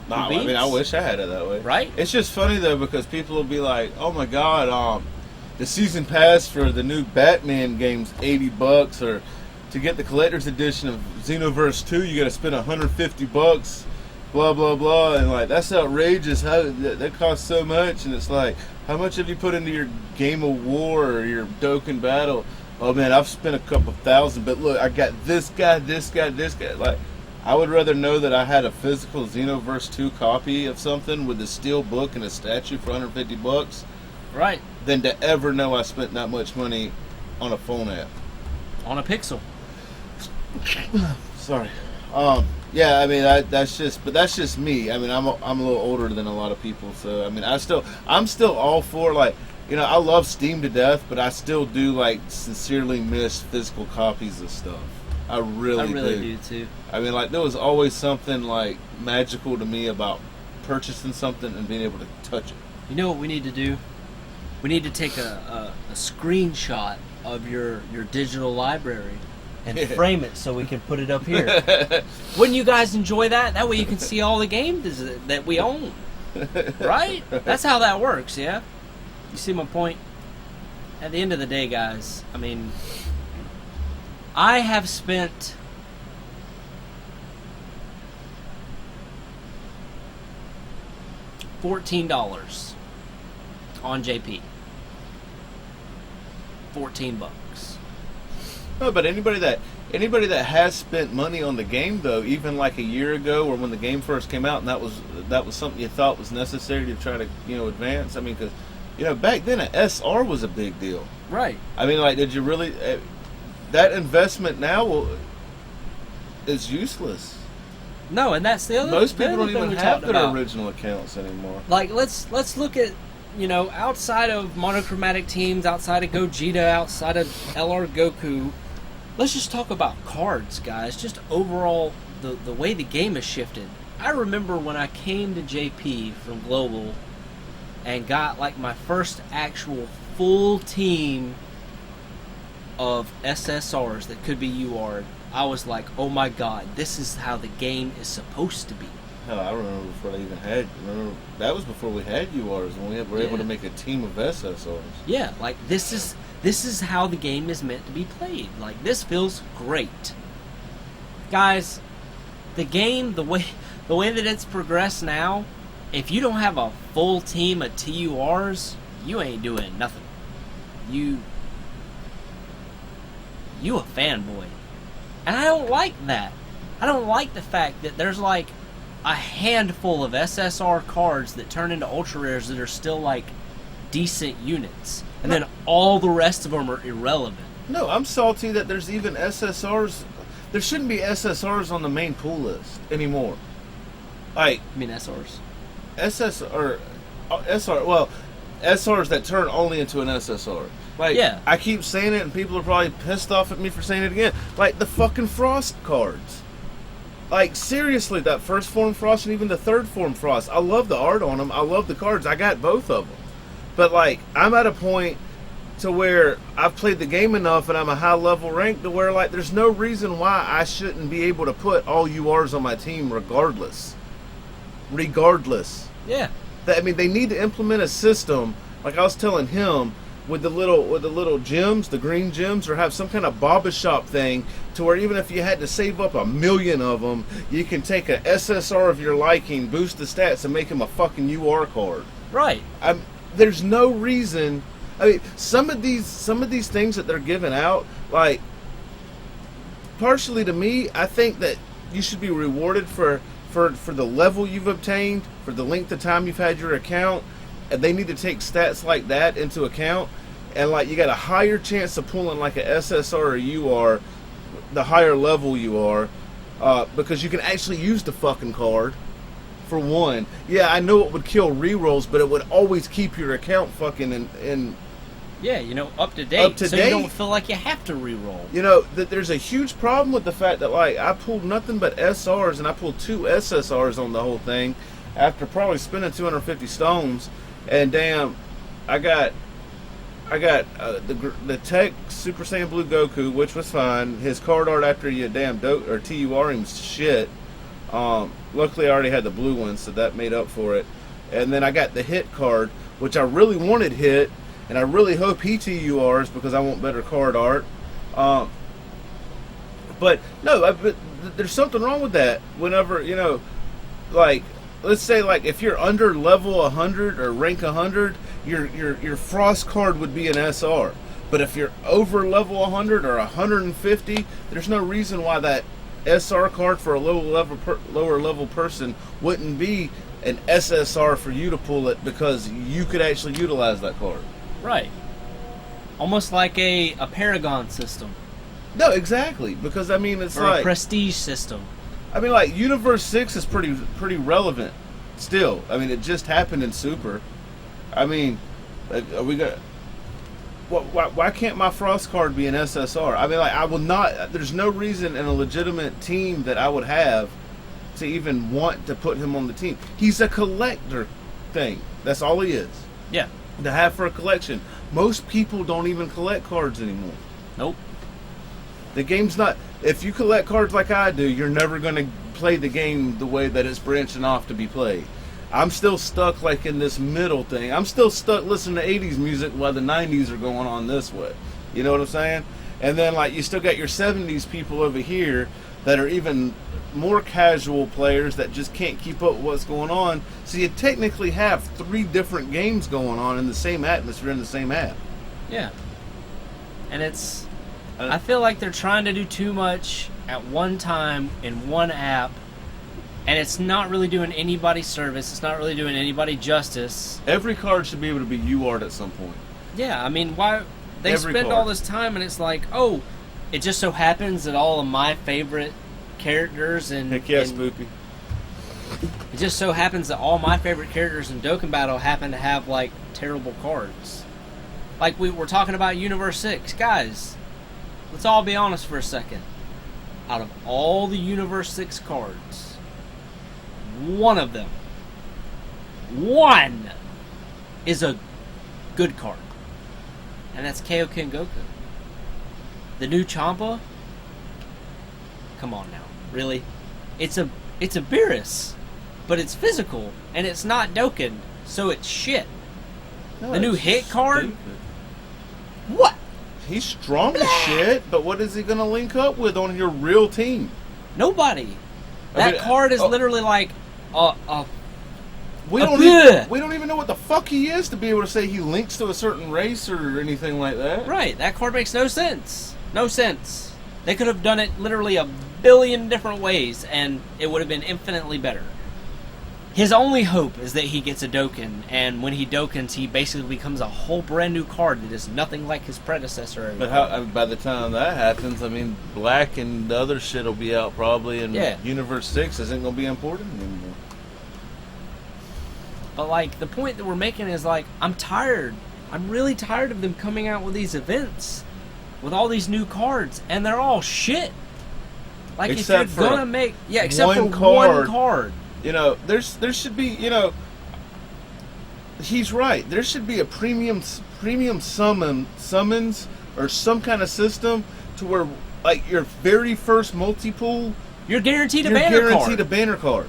no, I mean, I wish I had it that way. Right? It's just funny though, because people will be like, "Oh my God, the season pass for the new Batman game's $80, or to get the collector's edition of Xenoverse 2, you got to spend $150, blah blah blah," and like, that's outrageous. How that costs so much? And it's like, how much have you put into your Game of War or your Dokkan Battle? Oh man, I've spent a couple thousand, but look, I got this guy, this guy, this guy. Like, I would rather know that I had a physical Xenoverse 2 copy of something with a steel book and a statue for $150, right, than to ever know I spent that much money on a phone app. On a pixel. Sorry. Yeah, I mean, that's just me. I mean, I'm a little older than a lot of people, so I mean, I'm still all for, like, you know, I love Steam to death, but I still do, like, sincerely miss physical copies of stuff. I really do too. I mean, like, there was always something, like, magical to me about purchasing something and being able to touch it. You know what we need to do? We need to take a screenshot of your digital library and frame it so we can put it up here. Wouldn't you guys enjoy that? That way you can see all the games that we own. Right? That's how that works, yeah? You see my point? At the end of the day, guys, I mean, I have spent $14 on JP. $14. No, but anybody that has spent money on the game, though, even like a year ago or when the game first came out, and that was something you thought was necessary to try to, you know, advance. I mean, because, you know, back then an SR was a big deal. Right. I mean, like, did you really? That investment now is useless. No, and that's the other. Most people don't even have their about. original accounts anymore. Like, let's look at, you know, outside of monochromatic teams, outside of Gogeta, outside of LR Goku, let's just talk about cards, guys. Just overall, the way the game has shifted. I remember when I came to JP from Global and got, like, my first actual full team of SSRs that could be UR'd, I was like, oh my god, this is how the game is supposed to be. Hell, I remember before they even had. Remember that was before we had URs when we were able to make a team of SSRs. Yeah, like this is how the game is meant to be played. Like this feels great, guys. The game, the way that it's progressed now, if you don't have a full team of TURs, you ain't doing nothing. You a fanboy, and I don't like that. I don't like the fact that there's like a handful of SSR cards that turn into ultra rares that are still like decent units, and then all the rest of them are irrelevant. No, I'm salty that there's even SSRs. There shouldn't be SSRs on the main pool list anymore. Like, I mean SRs. Well, SRs that turn only into an SSR. Like, yeah. I keep saying it, and people are probably pissed off at me for saying it again. Like the fucking Frost cards. Like, seriously, that first form Frost and even the third form Frost. I love the art on them. I love the cards. I got both of them. But, like, I'm at a point to where I've played the game enough and I'm a high-level rank to where, like, there's no reason why I shouldn't be able to put all URs on my team regardless. Regardless. Yeah. I mean, they need to implement a system, like I was telling him, with the little gems, the green gems, or have some kind of Baba Shop thing to where even if you had to save up 1,000,000 of them, you can take a SSR of your liking, boost the stats, and make him a fucking UR card. Right. There's no reason. I mean, some of these things that they're giving out, like, partially to me, I think that you should be rewarded for the level you've obtained, for the length of time you've had your account. And they need to take stats like that into account, and like you got a higher chance of pulling like a SSR or UR, the higher level you are, because you can actually use the fucking card. For one, yeah, I know it would kill rerolls, but it would always keep your account fucking in yeah, up to date. So date. You don't feel like you have to reroll. That there's a huge problem with the fact that like I pulled nothing but SRs and I pulled 2 SSRs on the whole thing after probably spending 250 stones. And damn, I got the Tech Super Saiyan Blue Goku, which was fine. His card art after you damn TUR him was shit. Luckily, I already had the blue one, so that made up for it. And then I got the Hit card, which I really wanted Hit, and I really hope he TURs because I want better card art. But no, but there's something wrong with that. Whenever like. Let's say, like, if you're under level 100 or rank 100, your Frost card would be an SR. But if you're over level 100 or 150, there's no reason why that SR card for a lower level person wouldn't be an SSR for you to pull it because you could actually utilize that card. Right. Almost like a Paragon system. No, exactly. Because, I mean, it's or like... a Prestige system. I mean, like, Universe 6 is pretty relevant still. I mean, it just happened in Super. I mean, are we gonna... Why can't my Frost card be an SSR? I mean, like, I will not... There's no reason in a legitimate team that I would have to even want to put him on the team. He's a collector thing. That's all he is. Yeah. To have for a collection. Most people don't even collect cards anymore. Nope. The game's not... If you collect cards like I do, you're never going to play the game the way that it's branching off to be played. I'm still stuck like in this middle thing. I'm still stuck listening to 80s music while the 90s are going on this way. You know what I'm saying? And then like you still got your 70s people over here that are even more casual players that just can't keep up with what's going on. So you technically have 3 different games going on in the same atmosphere in the same app. Yeah. And it's... I feel like they're trying to do too much at one time in one app, and it's not really doing anybody service. It's not really doing anybody justice. Every card should be able to be UART at some point. Yeah, I mean, why they Every spend card. all this time, and it's like, oh, it just so happens that all of my favorite characters and Heck yeah, Spoopy. it just so happens that all my favorite characters in Dokkan Battle happen to have like terrible cards. Like we were talking about Universe 6, guys. Let's all be honest for a second. Out of all the Universe 6 cards, one of them, one is a good card. And that's Kaioken Goku. The new Champa? Come on now. Really? It's a Beerus. but it's physical, and it's not Dokkan, so it's shit. No, The new it's hit card? stupid. What? He's strong as shit, but what is he going to link up with on your real team? Nobody. That card is literally like we don't even know what the fuck he is to be able to say he links to a certain race or anything like that. Right. That card makes no sense. No sense. They could have done it literally a billion different ways, and it would have been infinitely better. His only hope is that he gets a Dokkan, and when he Dokkans, he basically becomes a whole brand new card that is nothing like his predecessor. But by the time that happens, I mean, Black and the other shit will be out probably, and Universe 6 isn't going to be important anymore. But, like, the point that we're making is, like, I'm tired. I'm really tired of them coming out with these events with all these new cards, and they're all shit. Like, except if you're going to make... Yeah, except for one card. You know, there should be, you know, he's right. There should be a premium summons or some kind of system to where, like, your very first multi-pool, you're guaranteed a banner card.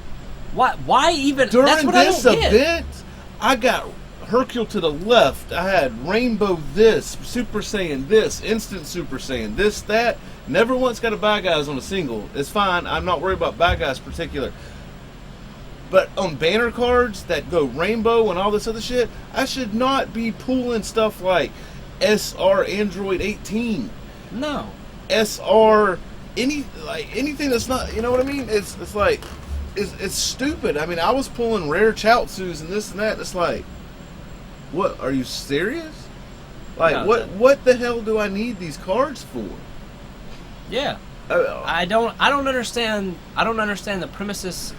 Why even? During that's what this I don't get. event, I got Hercule to the left. I had Rainbow this, Super Saiyan this, Instant Super Saiyan this, that. Never once got a bad guys on a single. It's fine. I'm not worried about bad guys particular. But on banner cards that go rainbow and all this other shit, I should not be pulling stuff like SR Android 18. No. SR anything that's not, you know what I mean? It's like it's stupid. I mean, I was pulling rare Chaozus and this and that. It's like, what? Are you serious? Like, no, what the hell do I need these cards for? Yeah. I don't understand. I don't understand the premises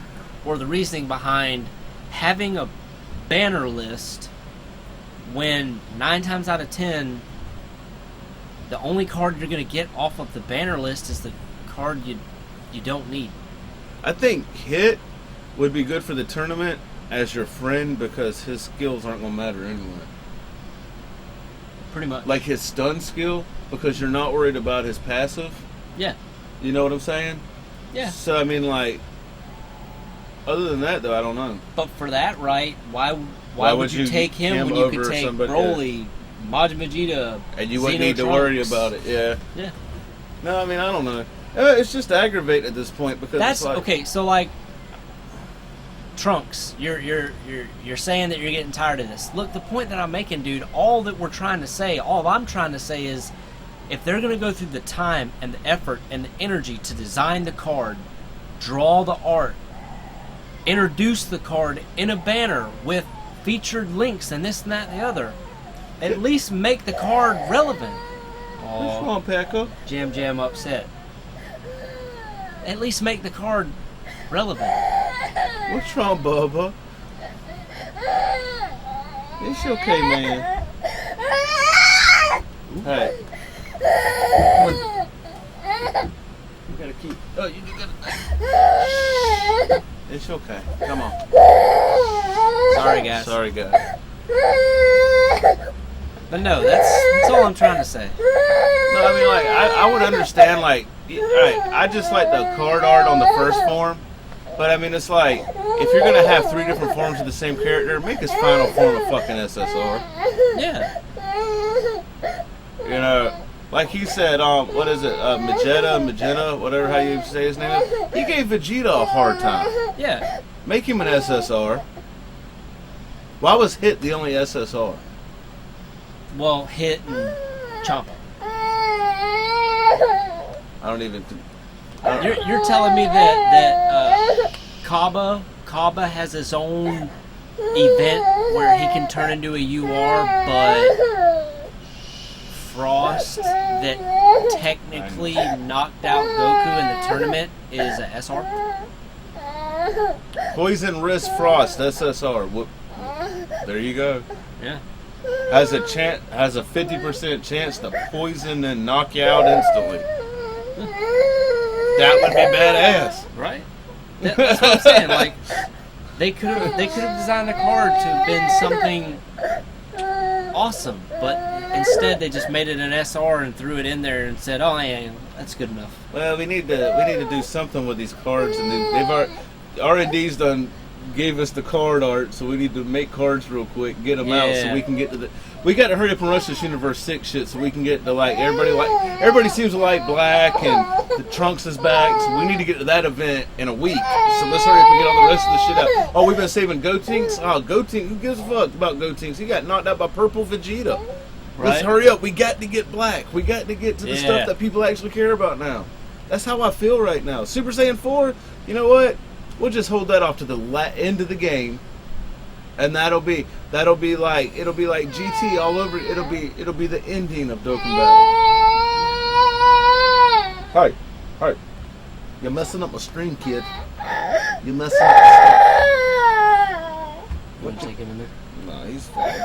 or the reasoning behind having a banner list when 9 times out of 10 the only card you're going to get off of the banner list is the card you don't need. I think Hit would be good for the tournament as your friend because his skills aren't going to matter anyway. Pretty much. Like his stun skill, because you're not worried about his passive. Yeah. You know what I'm saying? Yeah. So, I mean, like, other than that, though, I don't know. But for that, right, why would you take him when you could take Broly, Majin Vegeta, and you wouldn't need to worry about it, yeah. Yeah. No, I mean, I don't know. It's just aggravating at this point because that's it's like, okay. So like, Trunks, you're saying that you're getting tired of this. Look, the point that I'm making, dude. All I'm trying to say is, if they're gonna go through the time and the effort and the energy to design the card, draw the art, introduce the card in a banner with featured links and this and that and the other, at least make the card relevant. What's wrong, Paco? Jam upset. At least make the card relevant. What's wrong, Bubba? It's okay, man. Hey. You gotta keep... Oh, you gotta... It's okay. Come on. Sorry, guys. Sorry, guys. But no, that's all I'm trying to say. No, I mean, like, I would understand, like, I just like the card art on the first form, but I mean, it's like, if you're gonna have 3 different forms of the same character, make his final form a fucking SSR. Yeah. You know, like he said, what is it, Magenta, whatever how you say his name is, he gave Vegeta a hard time. Yeah. Make him an SSR. Why was Hit the only SSR? Well, Hit and Champa. I don't even... You're telling me that Kaba has his own event where he can turn into a UR, but Frost, that technically knocked out Goku in the tournament, is a SR? Poison Wrist Frost, SSR. Whoop. There you go. Yeah. Has a 50% chance to poison and knock you out instantly. That would be badass, right? That's what I'm saying. Like, they could have designed the card to have been something awesome, but instead they just made it an SR and threw it in there and said, "Oh, yeah, that's good enough." Well, we need to do something with these cards, and they've R&D's done gave us the card art, so we need to make cards real quick, get them out, so we can get to the. We got to hurry up and rush this Universe 6 shit, so we can get to everybody seems to like black, and the Trunks is back, so we need to get to that event in a week. So let's hurry up and get all the rest of the shit out. Oh, we've been saving Gotenks. Oh, Gotenks, who gives a fuck about Gotenks? He got knocked out by Purple Vegeta. Right? Let's hurry up. We got to get black. We got to get to the stuff that people actually care about now. That's how I feel right now. Super Saiyan 4, you know what? We'll just hold that off to the end of the game, and it'll be like GT all over. It'll be the ending of Dokkan Battle. Hi, you're messing up my stream, kid. You're messing up my stream. Want to take him in there? No, he's fine.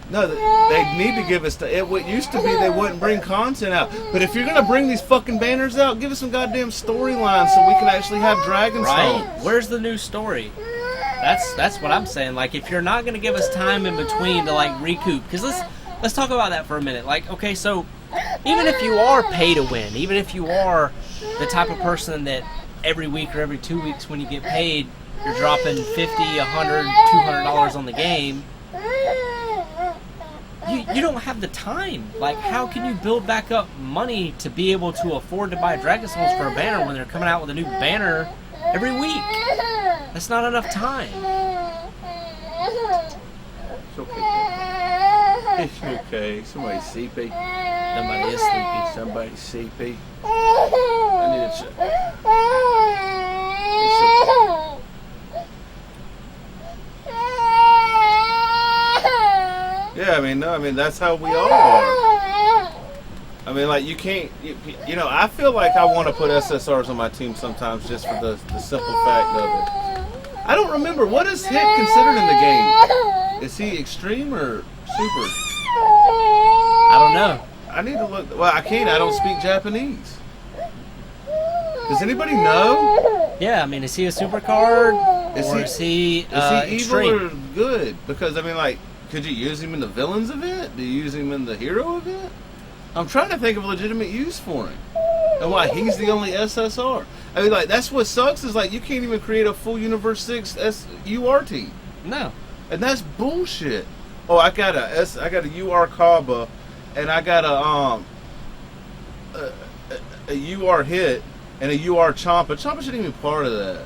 No, they need to give us it used to be they wouldn't bring content out. But if you're going to bring these fucking banners out, give us some goddamn storylines so we can actually have Dragon songs. Where's the new story? That's what I'm saying. Like, if you're not going to give us time in between to, like, recoup. Because let's talk about that for a minute. Like, okay, so even if you are pay to win, even if you are the type of person that every week or every 2 weeks when you get paid, you're dropping $50, $100, $200 on the game, you don't have the time. Like, how can you build back up money to be able to afford to buy Dragon Souls for a banner when they're coming out with a new banner every week? That's not enough time. It's okay. It's okay. Somebody's sleepy. Somebody is sleepy. Somebody's sleepy. I need to check. It's okay. Yeah, I mean, that's how we all are. I mean, like, you can't, you know, I feel like I want to put SSRs on my team sometimes just for the simple fact of it. I don't remember, what is Hit considered in the game? Is he extreme or super? I don't know. I need to look, well, I don't speak Japanese. Does anybody know? Yeah, I mean, is he a super card? Is he evil extreme? or good? Because, I mean, like, could you use him in the villains event? Do you use him in the hero event? I'm trying to think of a legitimate use for him. And why he's the only SSR. I mean, like, that's what sucks is, like, you can't even create a full Universe 6 UR team. No. And that's bullshit. Oh, I got a UR Kaba, and I got a UR Hit, and a UR Champa. Champa shouldn't even be part of that.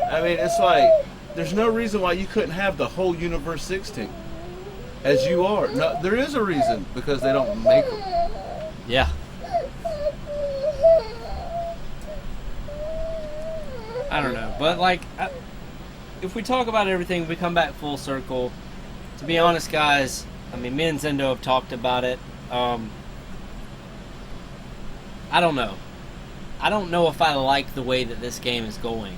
I mean, it's like, there's no reason why you couldn't have the whole Universe 6 team. As you are. No, there is a reason, because they don't make them. Yeah. I don't know, but like, if we talk about everything, we come back full circle. To be honest, guys, I mean, me and Zendo have talked about it. I don't know. I don't know if I like the way that this game is going.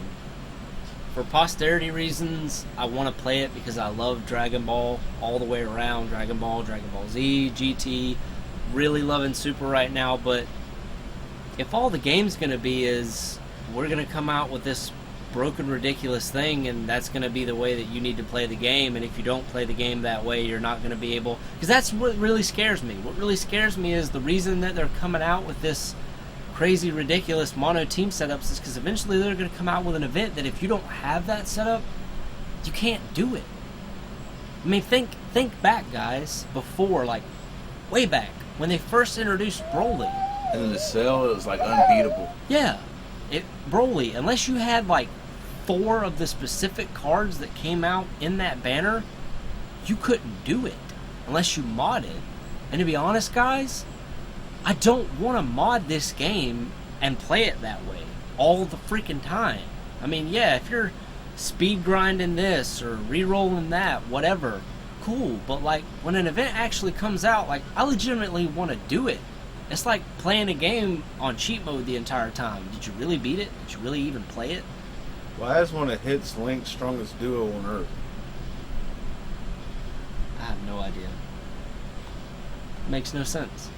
For posterity reasons, I want to play it because I love Dragon Ball all the way around. Dragon Ball Z, GT, really loving Super right now. But if all the game's going to be is we're going to come out with this broken, ridiculous thing, and that's going to be the way that you need to play the game, and if you don't play the game that way, you're not going to be able... Because that's what really scares me. What really scares me is the reason that they're coming out with this crazy, ridiculous mono team setups is because eventually they're going to come out with an event that if you don't have that setup, you can't do it. I mean, think back, guys, before, like, way back, when they first introduced Broly. And in the cell, it was, like, unbeatable. Yeah. Broly, unless you had, like, 4 of the specific cards that came out in that banner, you couldn't do it unless you modded. And to be honest, guys, I don't want to mod this game and play it that way all the freaking time. I mean, yeah, if you're speed grinding this or re-rolling that, whatever, cool. But, like, when an event actually comes out, like, I legitimately want to do it. It's like playing a game on cheat mode the entire time. Did you really beat it? Did you really even play it? Why is one of Hit's Link's strongest duo on Earth? I have no idea. Makes no sense.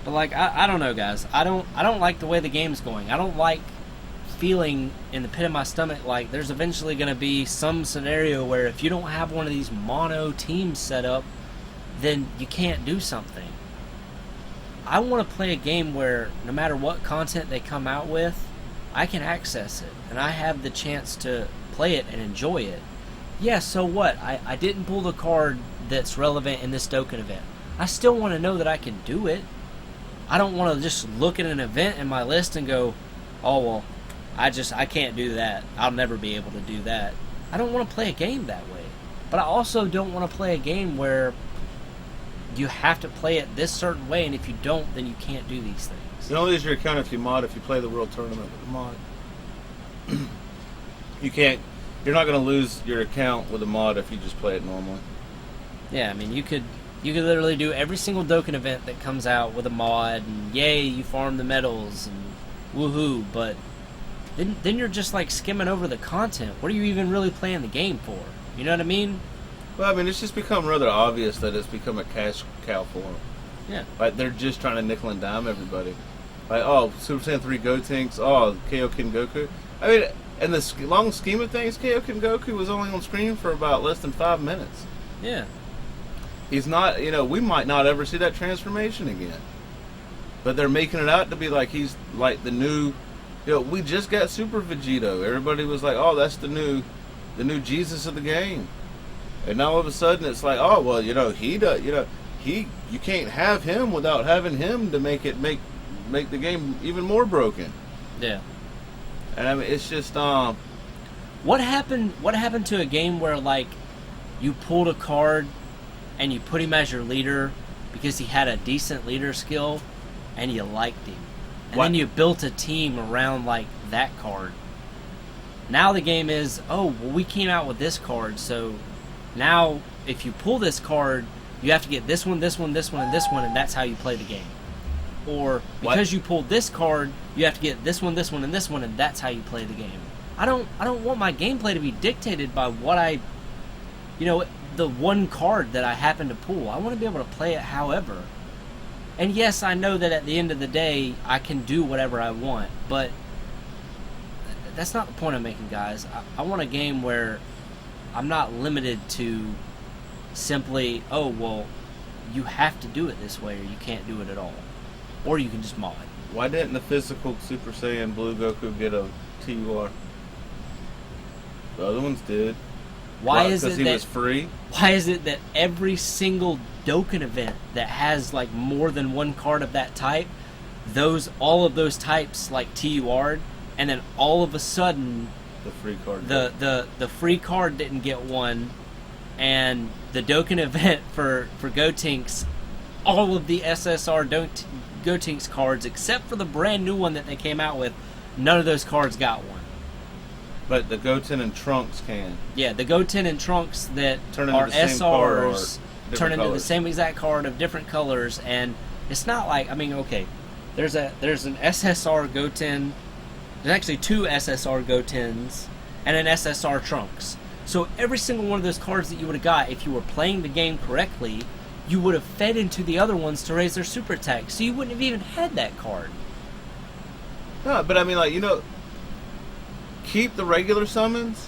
But like, I don't know, guys. I don't like the way the game's going. I don't like feeling in the pit of my stomach like there's eventually going to be some scenario where if you don't have one of these mono teams set up, then you can't do something. I want to play a game where no matter what content they come out with, I can access it and I have the chance to play it and enjoy it. Yeah, so what? I didn't pull the card that's relevant in this Dokkan event. I still want to know that I can do it. I don't want to just look at an event in my list and go, oh, well, I can't do that. I'll never be able to do that. I don't want to play a game that way. But I also don't want to play a game where you have to play it this certain way, and if you don't, then you can't do these things. You only lose your account if you mod, if you play the World Tournament with a mod. You're not going to lose your account with a mod if you just play it normally. Yeah, I mean, you could literally do every single Dokkan event that comes out with a mod, and yay, you farm the medals, and woohoo, but then you're just like skimming over the content. What are you even really playing the game for? You know what I mean? Well, I mean, it's just become rather obvious that it's become a cash cow for them. Yeah. Like, they're just trying to nickel and dime everybody. Like, oh, Super Saiyan 3 Gotenks, oh, Kaioken Goku. I mean, in the long scheme of things, Kaioken Goku was only on screen for about less than 5 minutes. Yeah. He's not, we might not ever see that transformation again. But they're making it out to be like he's like the new, we just got Super Vegito. Everybody was like, oh, that's the new Jesus of the game. And now all of a sudden it's like, oh, well, he does, you can't have him without having him to make the game even more broken. Yeah. And I mean, it's just What happened to a game where like you pulled a card and you put him as your leader because he had a decent leader skill and you liked him, and then you built a team around like that card. Now the game is, oh, well, we came out with this card, so now if you pull this card, you have to get this one, this one, this one, and this one, and that's how you play the game. Or because you pulled this card, you have to get this one, and this one, and that's how you play the game. I don't want my gameplay to be dictated by what the one card that I happen to pull. I want to be able to play it however. And yes, I know that at the end of the day, I can do whatever I want, but that's not the point I'm making, guys. I want a game where I'm not limited to simply, oh, well, you have to do it this way or you can't do it at all. Or you can just mod. Why didn't the physical Super Saiyan Blue Goku get a TUR? The other ones did. Why is it because he was free? Why is it that every single Dokkan event that has like more than one card of that type, all of those types like TUR'd, and then all of a sudden the free card the free card didn't get one, and the Dokkan event for Gotenks, all of the SSR Gotenks cards except for the brand new one that they came out with, none of those cards got one. But the Goten and Trunks can. Yeah, the Goten and Trunks that are SRs turn into the same exact card of different colors, and it's not like, I mean, okay, there's an SSR Goten, there's actually two SSR Gotens, and an SSR Trunks. So every single one of those cards that you would have got, if you were playing the game correctly, you would have fed into the other ones to raise their super attack, so you wouldn't have even had that card. No, but I mean, like, keep the regular summons,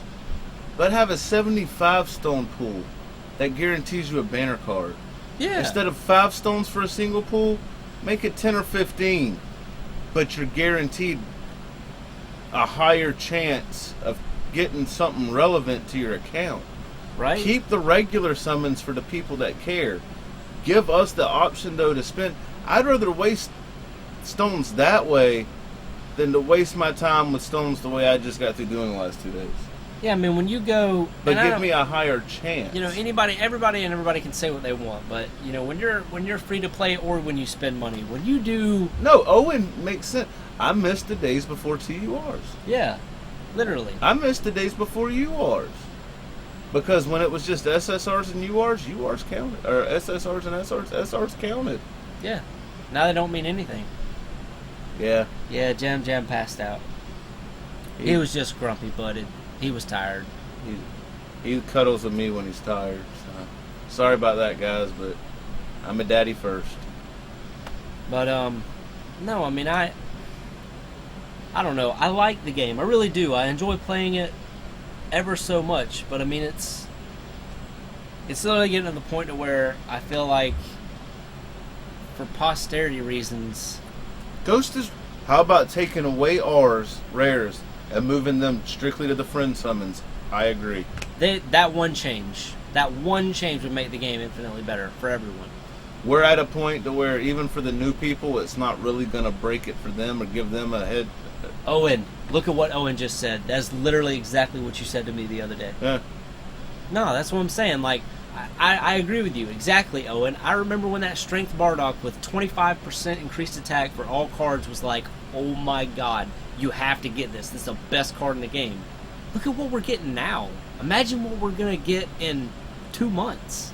but have a 75 stone pool that guarantees you a banner card. Yeah. Instead of 5 stones for a single pool, make it 10 or 15, but you're guaranteed a higher chance of getting something relevant to your account. Right. Keep the regular summons for the people that care. Give us the option, though, to spend. I'd rather waste stones that way than to waste my time with stones the way I just got through doing the last 2 days. Yeah, I mean, when you go... But give me a higher chance. Everybody can say what they want, but, when you're free to play or when you spend money, when you do... No, Owen makes sense. I missed the days before TURs. Yeah, literally. I missed the days before URs. Because when it was just SSRs and URs counted. Or SSRs and SRs counted. Yeah. Now they don't mean anything. Yeah. Yeah, Jam passed out. He was just grumpy butted. He was tired. He cuddles with me when he's tired. So. Sorry about that, guys, but I'm a daddy first. But no, I mean, I don't know. I like the game. I really do. I enjoy playing it ever so much. But I mean, it's literally getting to the point to where I feel like for posterity reasons. Ghost is. How about taking away R's, rares, and moving them strictly to the friend summons? I agree. That one change would make the game infinitely better for everyone. We're at a point to where even for the new people, it's not really going to break it for them or give them a head. Owen, look at what Owen just said. That's literally exactly what you said to me the other day. Yeah. No, that's what I'm saying. Like, I agree with you. Exactly, Owen. I remember when that Strength Bardock with 25% increased attack for all cards was like, oh my god, you have to get this. This is the best card in the game. Look at what we're getting now. Imagine what we're going to get in 2 months.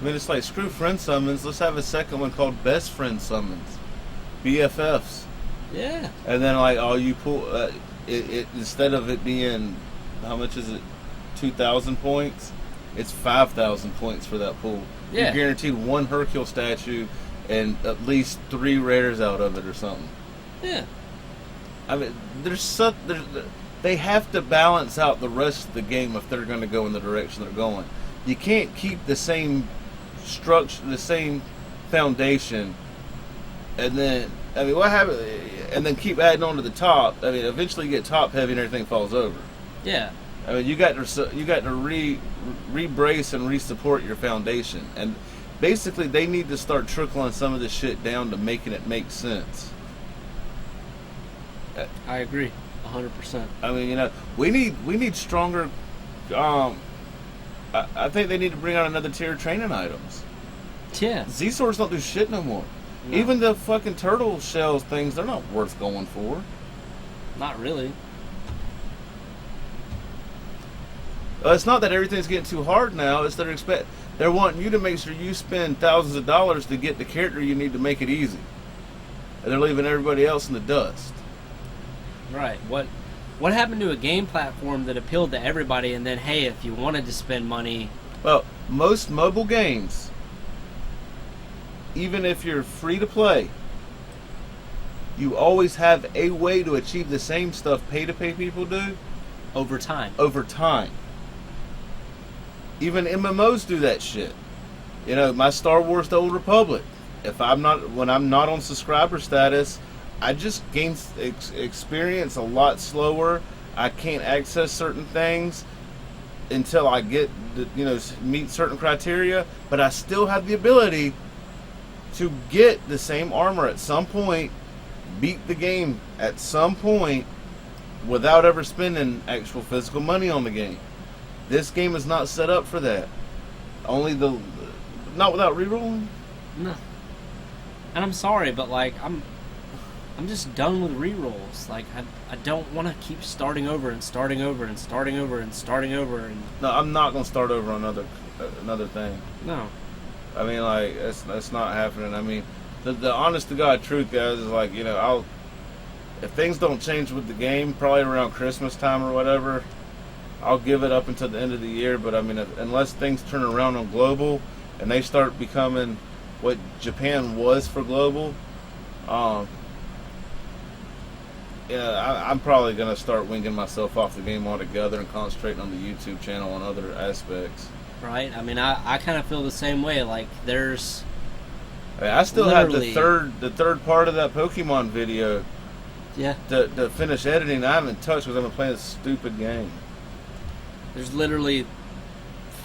I mean, it's like, screw friend summons. Let's have a second one called best friend summons. BFFs. Yeah. And then, like, all you pull, it instead of it being, how much is it? 2,000 points? It's 5,000 points for that pool. Yeah. You're guaranteed one Hercule statue and at least 3 rares out of it or something. Yeah. I mean, they have to balance out the rest of the game if they're going to go in the direction they're going. You can't keep the same structure, the same foundation, and then, I mean, what happened? And then keep adding on to the top. I mean, eventually you get top heavy and everything falls over. Yeah. I mean, you got to re-brace and re-support your foundation, and basically they need to start trickling some of this shit down to making it make sense. I agree, 100%. I mean, you know, we need stronger. I think they need to bring out another tier of training items. Yeah. Z-Swords don't do shit no more. No. Even the fucking turtle shells things, they're not worth going for. Not really. It's not that everything's getting too hard now. It's that they're wanting you to make sure you spend thousands of dollars to get the character you need to make it easy. And they're leaving everybody else in the dust. Right. What happened to a game platform that appealed to everybody, and then, hey, if you wanted to spend money... Well, most mobile games, even if you're free to play, you always have a way to achieve the same stuff pay-to-pay people do. Over time. Over time. Even MMOs do that shit. You know, my Star Wars The Old Republic. When I'm not on subscriber status, I just gain experience a lot slower. I can't access certain things until I get, meet certain criteria. But I still have the ability to get the same armor at some point, beat the game at some point, without ever spending actual physical money on the game. This game is not set up for that. Not without rerolling. No. And I'm sorry, but like I'm just done with rerolls. Like I don't want to keep starting over and starting over and starting over and starting over and. No, I'm not gonna start over on another thing. No. I mean, like that's not happening. I mean, the honest to God truth, guys, is like, if things don't change with the game, probably around Christmas time or whatever, I'll give it up until the end of the year. But I mean, unless things turn around on global and they start becoming what Japan was for global, I'm probably gonna start winging myself off the game altogether and concentrating on the YouTube channel and other aspects. Right. I mean, I kind of feel the same way. Like there's. I still have the third part of that Pokemon video. Yeah. To finish editing, I haven't touched because I've been playing this stupid game. There's literally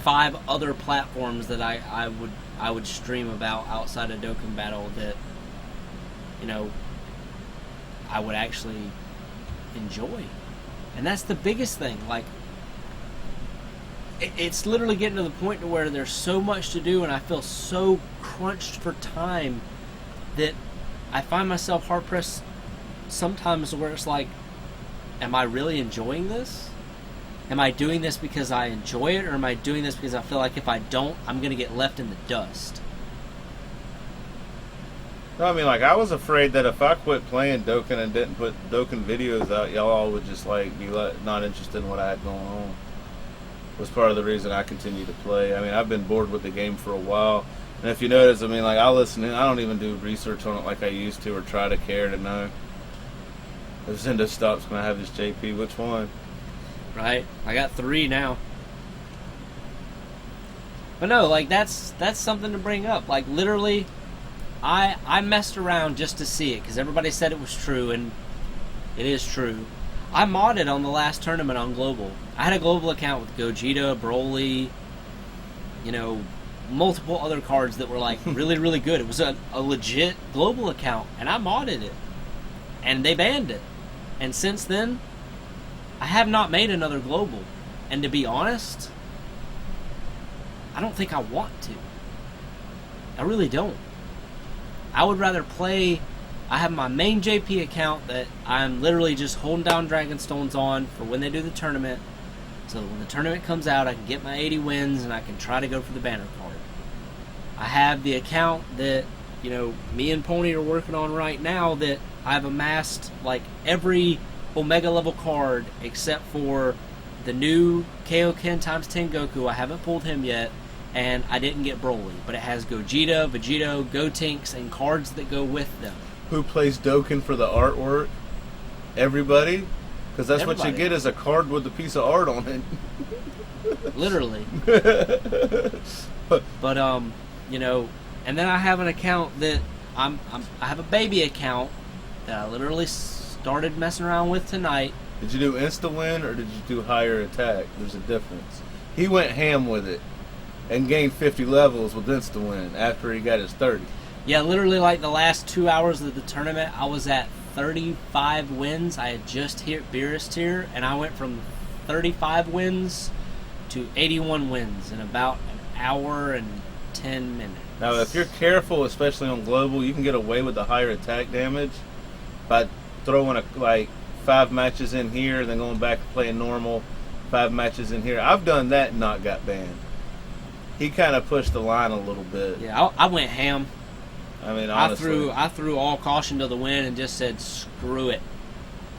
5 other platforms that I would stream about outside of Dokkan Battle that, I would actually enjoy. And that's the biggest thing. Like, it's literally getting to the point to where there's so much to do and I feel so crunched for time that I find myself hard-pressed sometimes where it's like, am I really enjoying this? Am I doing this because I enjoy it, or am I doing this because I feel like if I don't, I'm going to get left in the dust? No, I mean, like, I was afraid that if I quit playing Dokkan and didn't put Dokkan videos out, y'all all would just, like, be not interested in what I had going on. It was part of the reason I continue to play. I mean, I've been bored with the game for a while. And if you notice, I mean, like, I listen in. I don't even do research on it like I used to or try to care to know. If Zendo stops, can I have this JP? Which one? Right? I got 3 now. But no, like, that's something to bring up. Like, literally, I messed around just to see it because everybody said it was true, and it is true. I modded on the last tournament on Global. I had a Global account with Gogeta, Broly, you know, multiple other cards that were like really, really good. It was a legit Global account, and I modded it, and they banned it. And since then, I have not made another Global. And to be honest, I don't think I want to. I really don't. I would rather play. I have my main JP account that I'm literally just holding down Dragonstones on for when they do the tournament. So when the tournament comes out, I can get my 80 wins and I can try to go for the banner card. I have the account that, you know, me and Pony are working on right now that I've amassed like every Omega level card except for the new Kaioken times 10 Goku. I haven't pulled him yet, and I didn't get Broly, but it has Gogeta, Vegito, Gotenks, and cards that go with them. Who plays Dokkan for the artwork? Everybody? Because that's what you get is a card with a piece of art on it. Literally. But you know, and then I have an account that I have a baby account that I literally started messing around with tonight. Did you do insta win or did you do higher attack? There's a difference. He went ham with it and gained 50 levels with insta win after he got his 30. Yeah, literally like the last 2 hours of the tournament, I was at 35 wins. I had just hit Beerus tier, and I went from 35 wins to 81 wins in about an hour and 10 minutes. Now, if you're careful, especially on Global, you can get away with the higher attack damage by throwing like 5 matches in here, then going back and playing normal, 5 matches in here. I've done that and not got banned. He kind of pushed the line a little bit. Yeah, I went ham. I mean, honestly, I threw all caution to the wind and just said, screw it.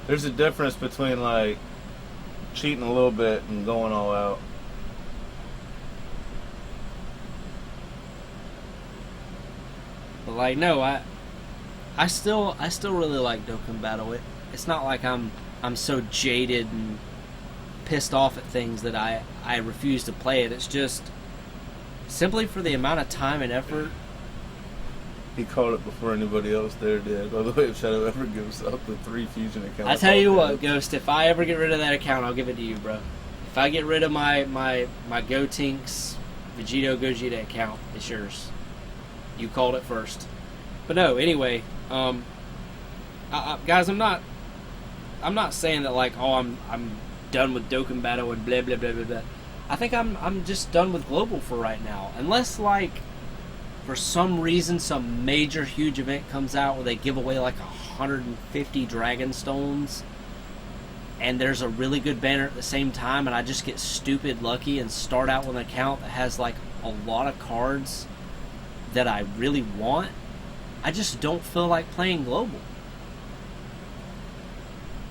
There's a difference between, like, cheating a little bit and going all out. But, like, no, I still really like Dokkan Battle. It's not like I'm so jaded and pissed off at things that I refuse to play it. It's just simply for the amount of time and effort. He called it before anybody else there did. By the way, if Shadow ever gives up the 3 fusion accounts, I tell you what, Ghost, if I ever get rid of that account, I'll give it to you, bro. If I get rid of my Gotenks, Vegito, Gogeta account, it's yours. You called it first. But no, anyway, guys, I'm not saying that like, oh, I'm done with Dokkan Battle and blah blah blah blah blah. I think I'm just done with Global for right now, unless like, for some reason, some major huge event comes out where they give away like 150 Dragonstones, and there's a really good banner at the same time, and I just get stupid lucky and start out with an account that has like a lot of cards that I really want. I just don't feel like playing Global.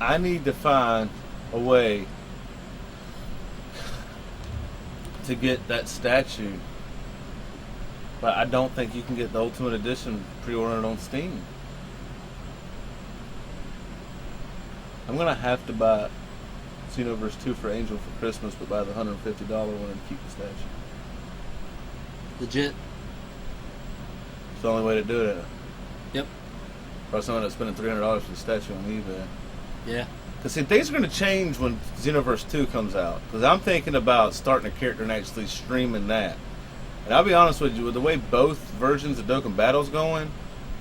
I need to find a way to get that statue. But I don't think you can get the Ultimate Edition pre-ordered on Steam. I'm going to have to buy Xenoverse 2 for Angel for Christmas, but buy the $150 one and keep the statue. Legit. It's the only way to do it. Yep. Or else I'm going to spend $300 for the statue on eBay. Yeah. Because see, things are going to change when Xenoverse 2 comes out. Because I'm thinking about starting a character and actually streaming that. And I'll be honest with you, with the way both versions of Dokkan Battle's going,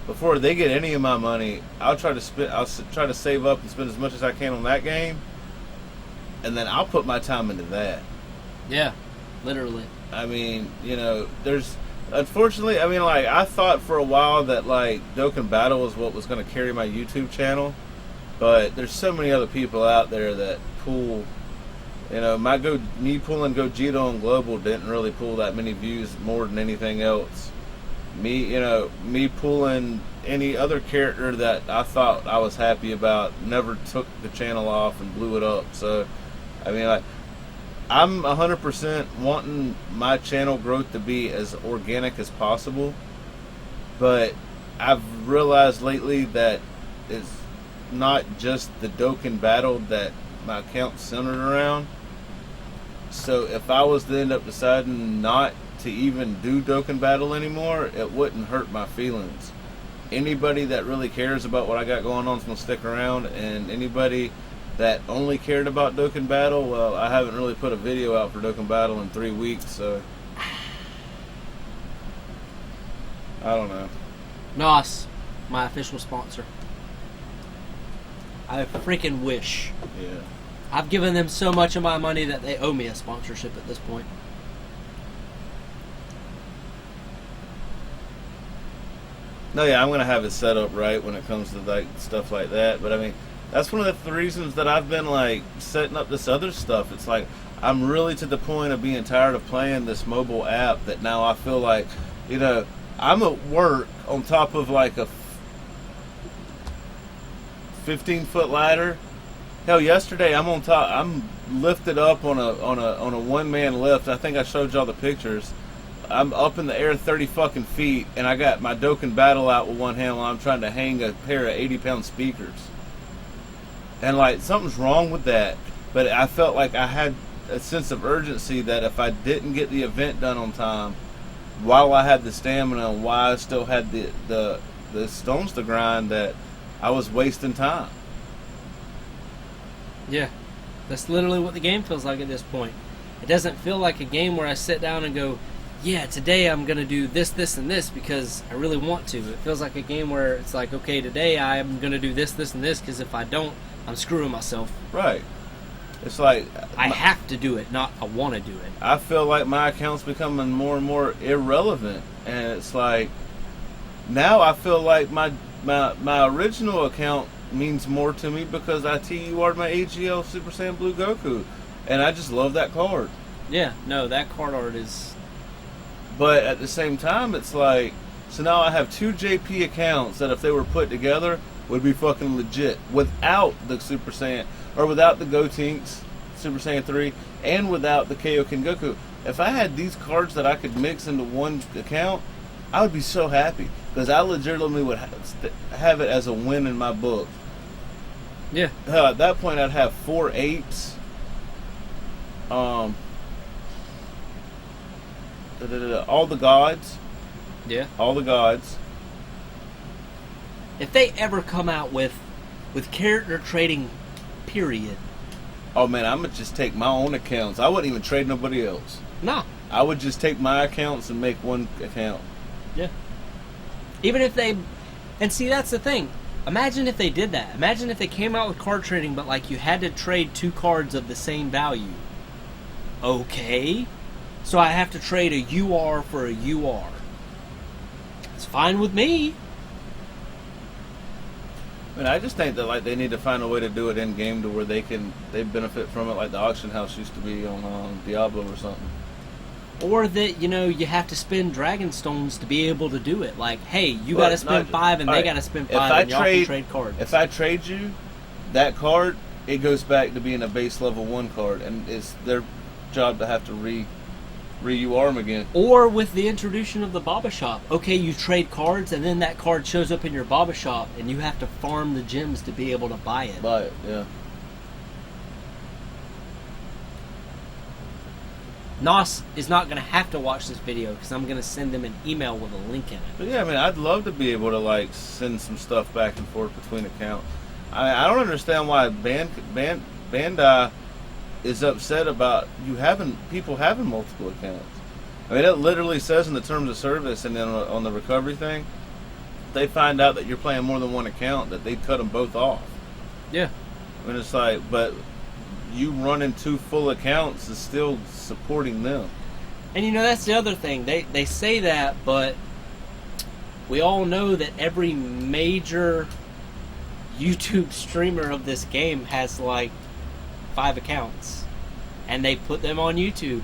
before they get any of my money, I'll try to save up and spend as much as I can on that game, and then I'll put my time into that. Yeah, literally. I mean, you know, unfortunately, I mean, like, I thought for a while that, like, Dokkan Battle was what was going to carry my YouTube channel, but there's so many other people out there that pull. You know, me pulling Gogeta on Global didn't really pull that many views more than anything else. Me pulling any other character that I thought I was happy about never took the channel off and blew it up. So, I mean, like, I'm 100% wanting my channel growth to be as organic as possible. But I've realized lately that it's not just the Dokkan Battle that my account's centered around. So if I was to end up deciding not to even do Dokkan Battle anymore, it wouldn't hurt my feelings. anybody that really cares about what I got going on is going to stick around, and anybody that only cared about Dokkan Battle, well, I haven't really put a video out for Dokkan Battle in 3 weeks, so I don't know. NOS, my official sponsor. I freaking wish. Yeah. I've given them so much of my money that they owe me a sponsorship at this point. No, yeah, I'm gonna have it set up right when it comes to like stuff like that. But I mean, that's one of the reasons that I've been like setting up this other stuff. It's like I'm really to the point of being tired of playing this mobile app that now I feel like, you know, I'm at work on top of like a 15-foot ladder. Hell, yesterday I'm on top. I'm lifted up on a one-man lift. I think I showed y'all the pictures. I'm up in the air 30 fucking feet, and I got my Dokkan Battle out with one hand while I'm trying to hang a pair of 80-pound speakers. And like something's wrong with that. But I felt like I had a sense of urgency that if I didn't get the event done on time, while I had the stamina and while I still had the stones to grind, that I was wasting time. Yeah, that's literally what the game feels like at this point. It doesn't feel like a game where I sit down and go, yeah, today I'm going to do this, this, and this because I really want to. It feels like a game where it's like, okay, today I'm going to do this, this, and this because if I don't, I'm screwing myself. Right. It's like I have to do it, not I want to do it. I feel like my account's becoming more and more irrelevant, and it's like now I feel like my original account means more to me because I TUR'd my AGL Super Saiyan Blue Goku, and I just love that card. Yeah, no, that card art is. But at the same time, it's like, so now I have two JP accounts that if they were put together would be fucking legit without the Super Saiyan, or without the Gotenks Super Saiyan 3, and without the Kaioken Goku. If I had these cards that I could mix into one account, I would be so happy. Because I legitimately would have it as a win in my book. Yeah. Hell, at that point I'd have 4 8s. All the gods. Yeah. All the gods. If they ever come out with character trading, period. Oh man, I'm gonna just take my own accounts. I wouldn't even trade nobody else. No. I would just take my accounts and make one account. Yeah. Even if they, and see that's the thing. Imagine if they did that. Imagine if they came out with card trading, but like you had to trade 2 cards of the same value. Okay. So I have to trade a UR for a UR. It's fine with me. I mean, I just think that like they need to find a way to do it in game to where they benefit from it, like the auction house used to be on Diablo or something. Or that, you have to spend Dragon Stones to be able to do it. Like, hey, you got to spend 5 and they got to spend 5 and y'all can trade cards. If I trade you that card, it goes back to being a base level 1 card, and it's their job to have to re-UR them again. Or with the introduction of the Baba Shop. Okay, you trade cards and then that card shows up in your Baba Shop and you have to farm the gems to be able to buy it. Buy it, yeah. NOS is not going to have to watch this video because I'm going to send them an email with a link in it. But yeah, I mean, I'd love to be able to like send some stuff back and forth between accounts. I don't understand why Bandai is upset about people having multiple accounts. I mean, it literally says in the terms of service and then on the recovery thing, if they find out that you're playing more than one account, that they'd cut them both off. Yeah. I mean, it's like, but you running 2 full accounts is still supporting them. And that's the other thing. They say that, but we all know that every major YouTube streamer of this game has like 5 accounts. And they put them on YouTube.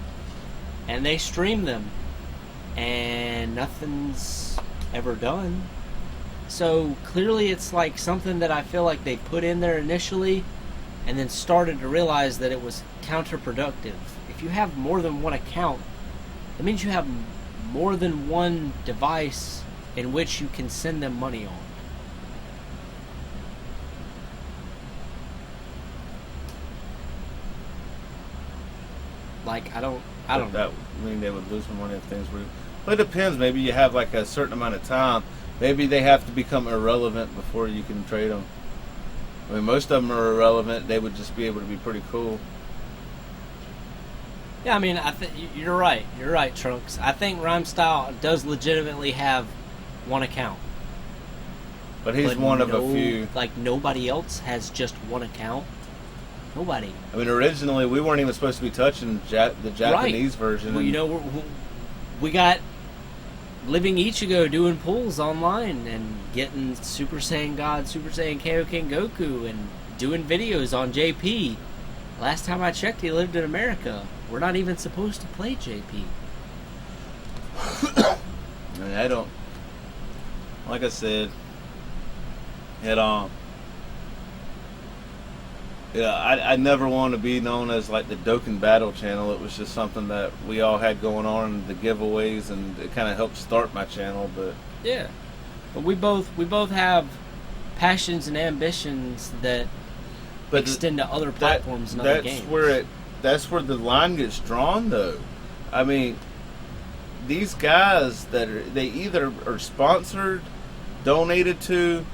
And they stream them. And nothing's ever done. So clearly it's like something that I feel like they put in there initially and then started to realize that it was counterproductive. If you have more than one account, that means you have more than one device in which you can send them money on. Like, I don't know. That would mean they would lose some money if things were... Well, it depends. Maybe you have like a certain amount of time. Maybe they have to become irrelevant before you can trade them. I mean, most of them are irrelevant. They would just be able to be pretty cool. Yeah, I mean, I think you're right. You're right, Trunks. I think Rhymestyle does legitimately have one account. But he's one of a few. Like, nobody else has just one account. Nobody. I mean, originally, we weren't even supposed to be touching the Japanese version. Well, you know, we got Living Ichigo doing pulls online and getting Super Saiyan God, Super Saiyan Kaioken Goku, and doing videos on JP. Last time I checked, he lived in America. We're not even supposed to play JP. I mean, I don't... Like I said, I never want to be known as like the Dokkan Battle channel. It was just something that we all had going on, the giveaways, and it kind of helped start my channel. But yeah, but we both have passions and ambitions that extend to other platforms and other games. That's where the line gets drawn, though. I mean, these guys they either are sponsored, donated to,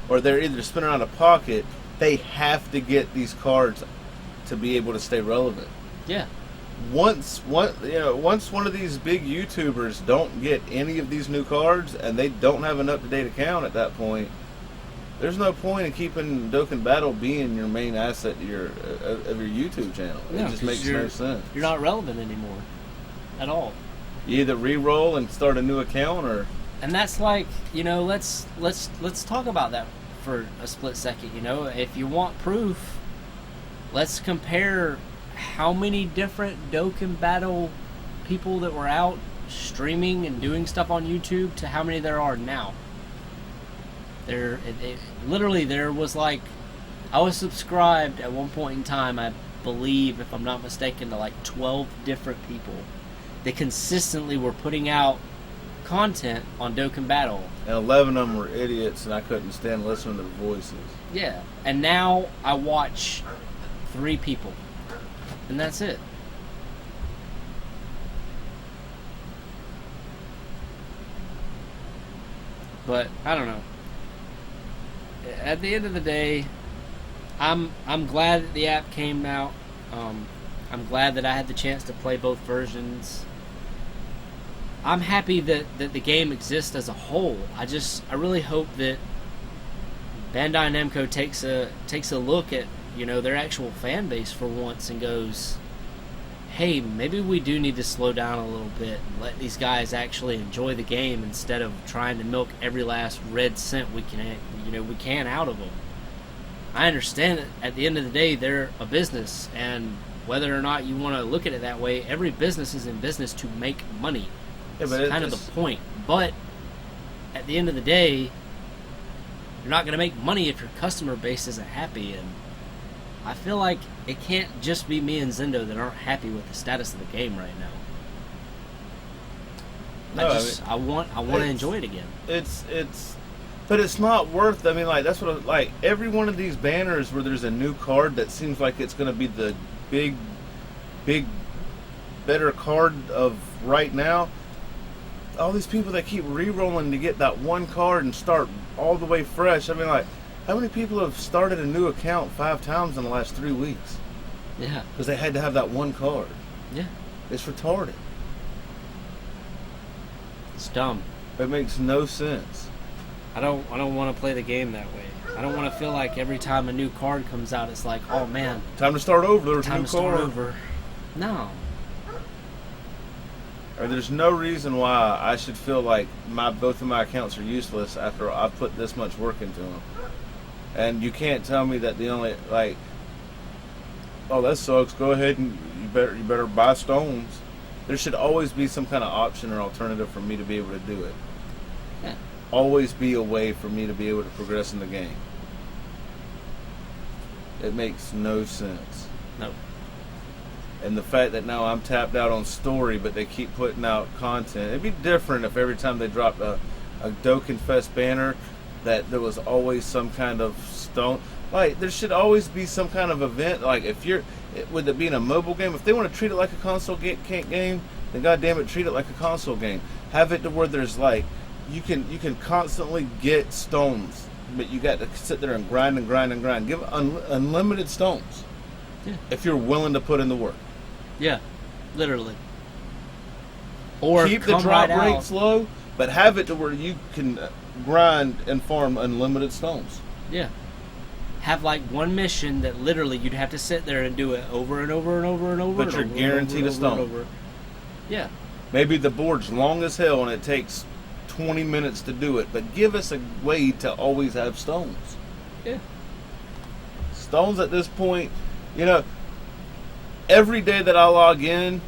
or they're either spending out of pocket. They have to get these cards to be able to stay relevant. Yeah. Once one of these big YouTubers don't get any of these new cards and they don't have an up-to-date account at that point, there's no point in keeping Dokkan Battle being your main asset of your YouTube channel. No, it just makes no sense. You're not relevant anymore, at all. You either re-roll and start a new account, or... And that's like, let's talk about that for a split second. If you want proof, let's compare how many different Dokkan Battle people that were out streaming and doing stuff on YouTube to how many there are now. Literally, there was like, I was subscribed at one point in time, I believe, if I'm not mistaken, to like 12 different people that consistently were putting out content on Dokkan Battle. And 11 of them were idiots, and I couldn't stand listening to their voices. Yeah, and now I watch 3 people, and that's it. But I don't know. At the end of the day, I'm glad that the app came out. I'm glad that I had the chance to play both versions. I'm happy that the game exists as a whole. I really hope that Bandai Namco takes a look at their actual fan base for once and goes, hey, maybe we do need to slow down a little bit and let these guys actually enjoy the game instead of trying to milk every last red cent we can out of them. I understand that at the end of the day they're a business, and whether or not you want to look at it that way, every business is in business to make money. Yeah, It's kind of the point. But at the end of the day, you're not going to make money if your customer base isn't happy, and I feel like it can't just be me and Zendo that aren't happy with the status of the game right now. I want to enjoy it again. But it's not worth. I mean, like, that's what every one of these banners where there's a new card that seems like it's going to be the big, better card of right now. All these people that keep re-rolling to get that one card and start all the way fresh. I mean, like, how many people have started a new account 5 times in the last 3 weeks? Yeah. Because they had to have that one card. Yeah. It's retarded. It's dumb. It makes no sense. I don't want to play the game that way. I don't want to feel like every time a new card comes out, it's like, oh man, time to start over. There's a new time to start card. over. No. Or there's no reason why I should feel like both of my accounts are useless after I've put this much work into them. And you can't tell me that the only, like, oh, that sucks, go ahead and you better buy stones. There should always be some kind of option or alternative for me to be able to do it. Yeah. Always be a way for me to be able to progress in the game. It makes no sense. No. And the fact that now I'm tapped out on story, but they keep putting out content. It'd be different if every time they dropped a Dokkan Fest banner that there was always some kind of stone. Like, there should always be some kind of event. Like, with it being a mobile game, if they want to treat it like a console game, then goddamn it, treat it like a console game. Have it to where there's like you can constantly get stones, but you got to sit there and grind and grind and grind. Give unlimited stones. Yeah. If you're willing to put in the work. Yeah, literally. Or keep the drop right rates low, but have it to where you can grind and farm unlimited stones. Yeah. Have like one mission that literally you'd have to sit there and do it over and over and over and over. But you're guaranteed a stone. Yeah. Maybe the board's long as hell and it takes 20 minutes to do it, but give us a way to always have stones. Yeah. Stones at this point, every day that I log in,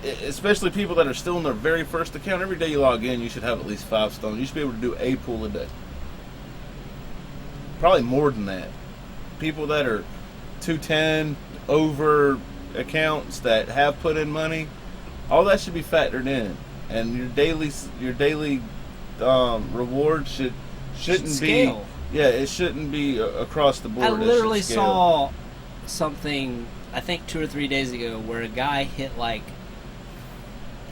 especially people that are still in their very first account, every day you log in, you should have at least 5 stones. You should be able to do a pool a day. Probably more than that. People that are 210 over accounts that have put in money, all that should be factored in, and your daily reward shouldn't be. Yeah, it shouldn't be across the board. I literally saw something, I think 2 or 3 days ago, where a guy hit like,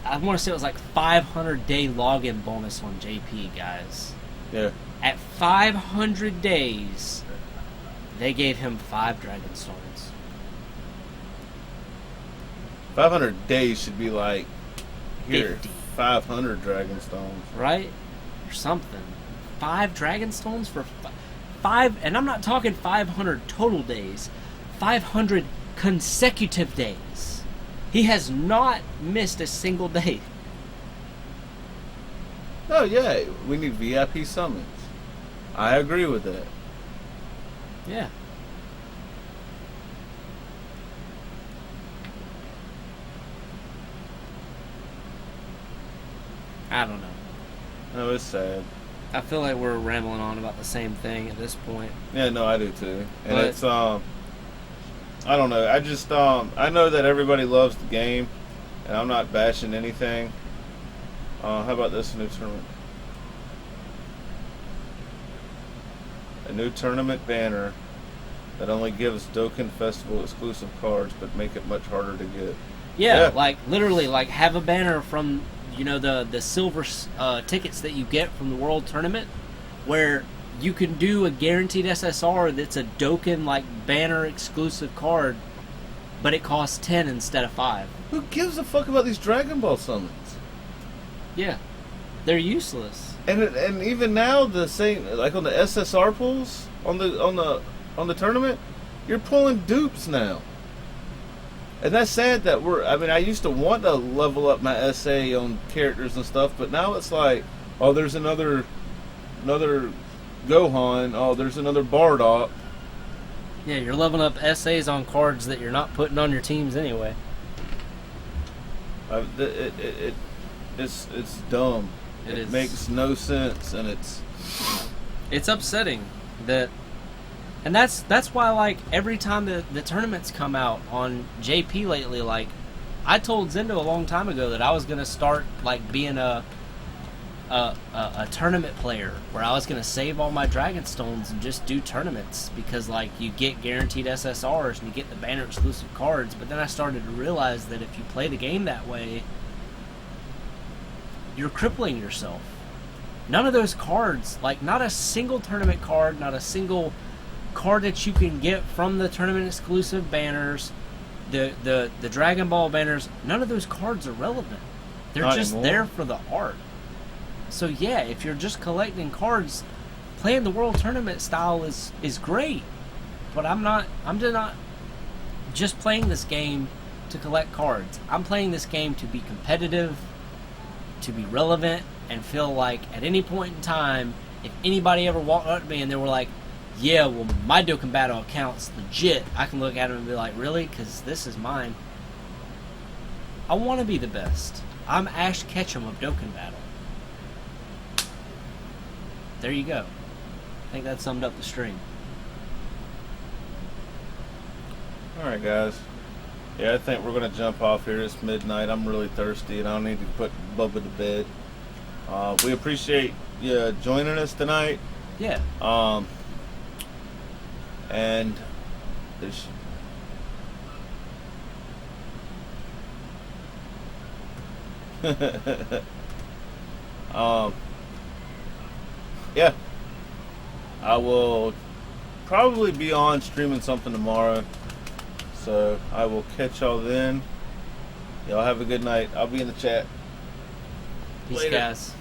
I want to say it was like 500-day login bonus on JP, guys. Yeah. At 500 days, they gave him 5 dragon stones. 500 days should be like, here, 50. 500 dragon stones. Right? Or something. 5 dragon stones for 5, and I'm not talking 500 total days. 500 consecutive days. He has not missed a single day. Oh yeah, we need VIP summons. I agree with that. Yeah. I don't know. No, it's sad. I feel like we're rambling on about the same thing at this point. Yeah, no, I do too. And But- it's I don't know. I just I know that everybody loves the game, and I'm not bashing anything. How about this new tournament? A new tournament banner that only gives Dokkan Festival exclusive cards, but make it much harder to get. Yeah, like literally, like have a banner from the silver tickets that you get from the World Tournament, where you can do a guaranteed SSR that's a Dokkan like banner exclusive card, but it costs 10 instead of 5. Who gives a fuck about these Dragon Ball summons? Yeah, they're useless. And even now the same, like on the SSR pulls on the tournament, you're pulling dupes now. And that's sad that I used to want to level up my SA on characters and stuff, but now it's like, oh, there's another Gohan, oh, there's another Bardock. Yeah, you're leveling up SAs on cards that you're not putting on your teams anyway. It's dumb. It makes no sense, and it's upsetting that. And that's why, like, every time the tournaments come out on JP lately, like, I told Zendo a long time ago that I was going to start, like, being a tournament player, where I was going to save all my Dragon Stones and just do tournaments, because, like, you get guaranteed SSRs and you get the banner exclusive cards. But then I started to realize that if you play the game that way, you're crippling yourself. None of those cards, like, not a single tournament card, not a single card that you can get from the tournament exclusive banners, the Dragon Ball banners, none of those cards are relevant. They're Not just anymore. there for the art. So yeah, if you're just collecting cards, playing the World Tournament style is great. But I'm just not just playing this game to collect cards. I'm playing this game to be competitive, to be relevant, and feel like at any point in time, if anybody ever walked up to me and they were like, yeah, well, my Dokkan Battle account's legit, I can look at them and be like, really? Because this is mine. I want to be the best. I'm Ash Ketchum of Dokkan Battle. There you go. I think that summed up the stream. Alright, guys. Yeah, I think we're going to jump off here. It's midnight. I'm really thirsty, and I don't need to put Bubba to bed. We appreciate you joining us tonight. Yeah. And there's... Yeah, I will probably be on streaming something tomorrow. So I will catch y'all then. Y'all have a good night. I'll be in the chat. Peace, Later. guys.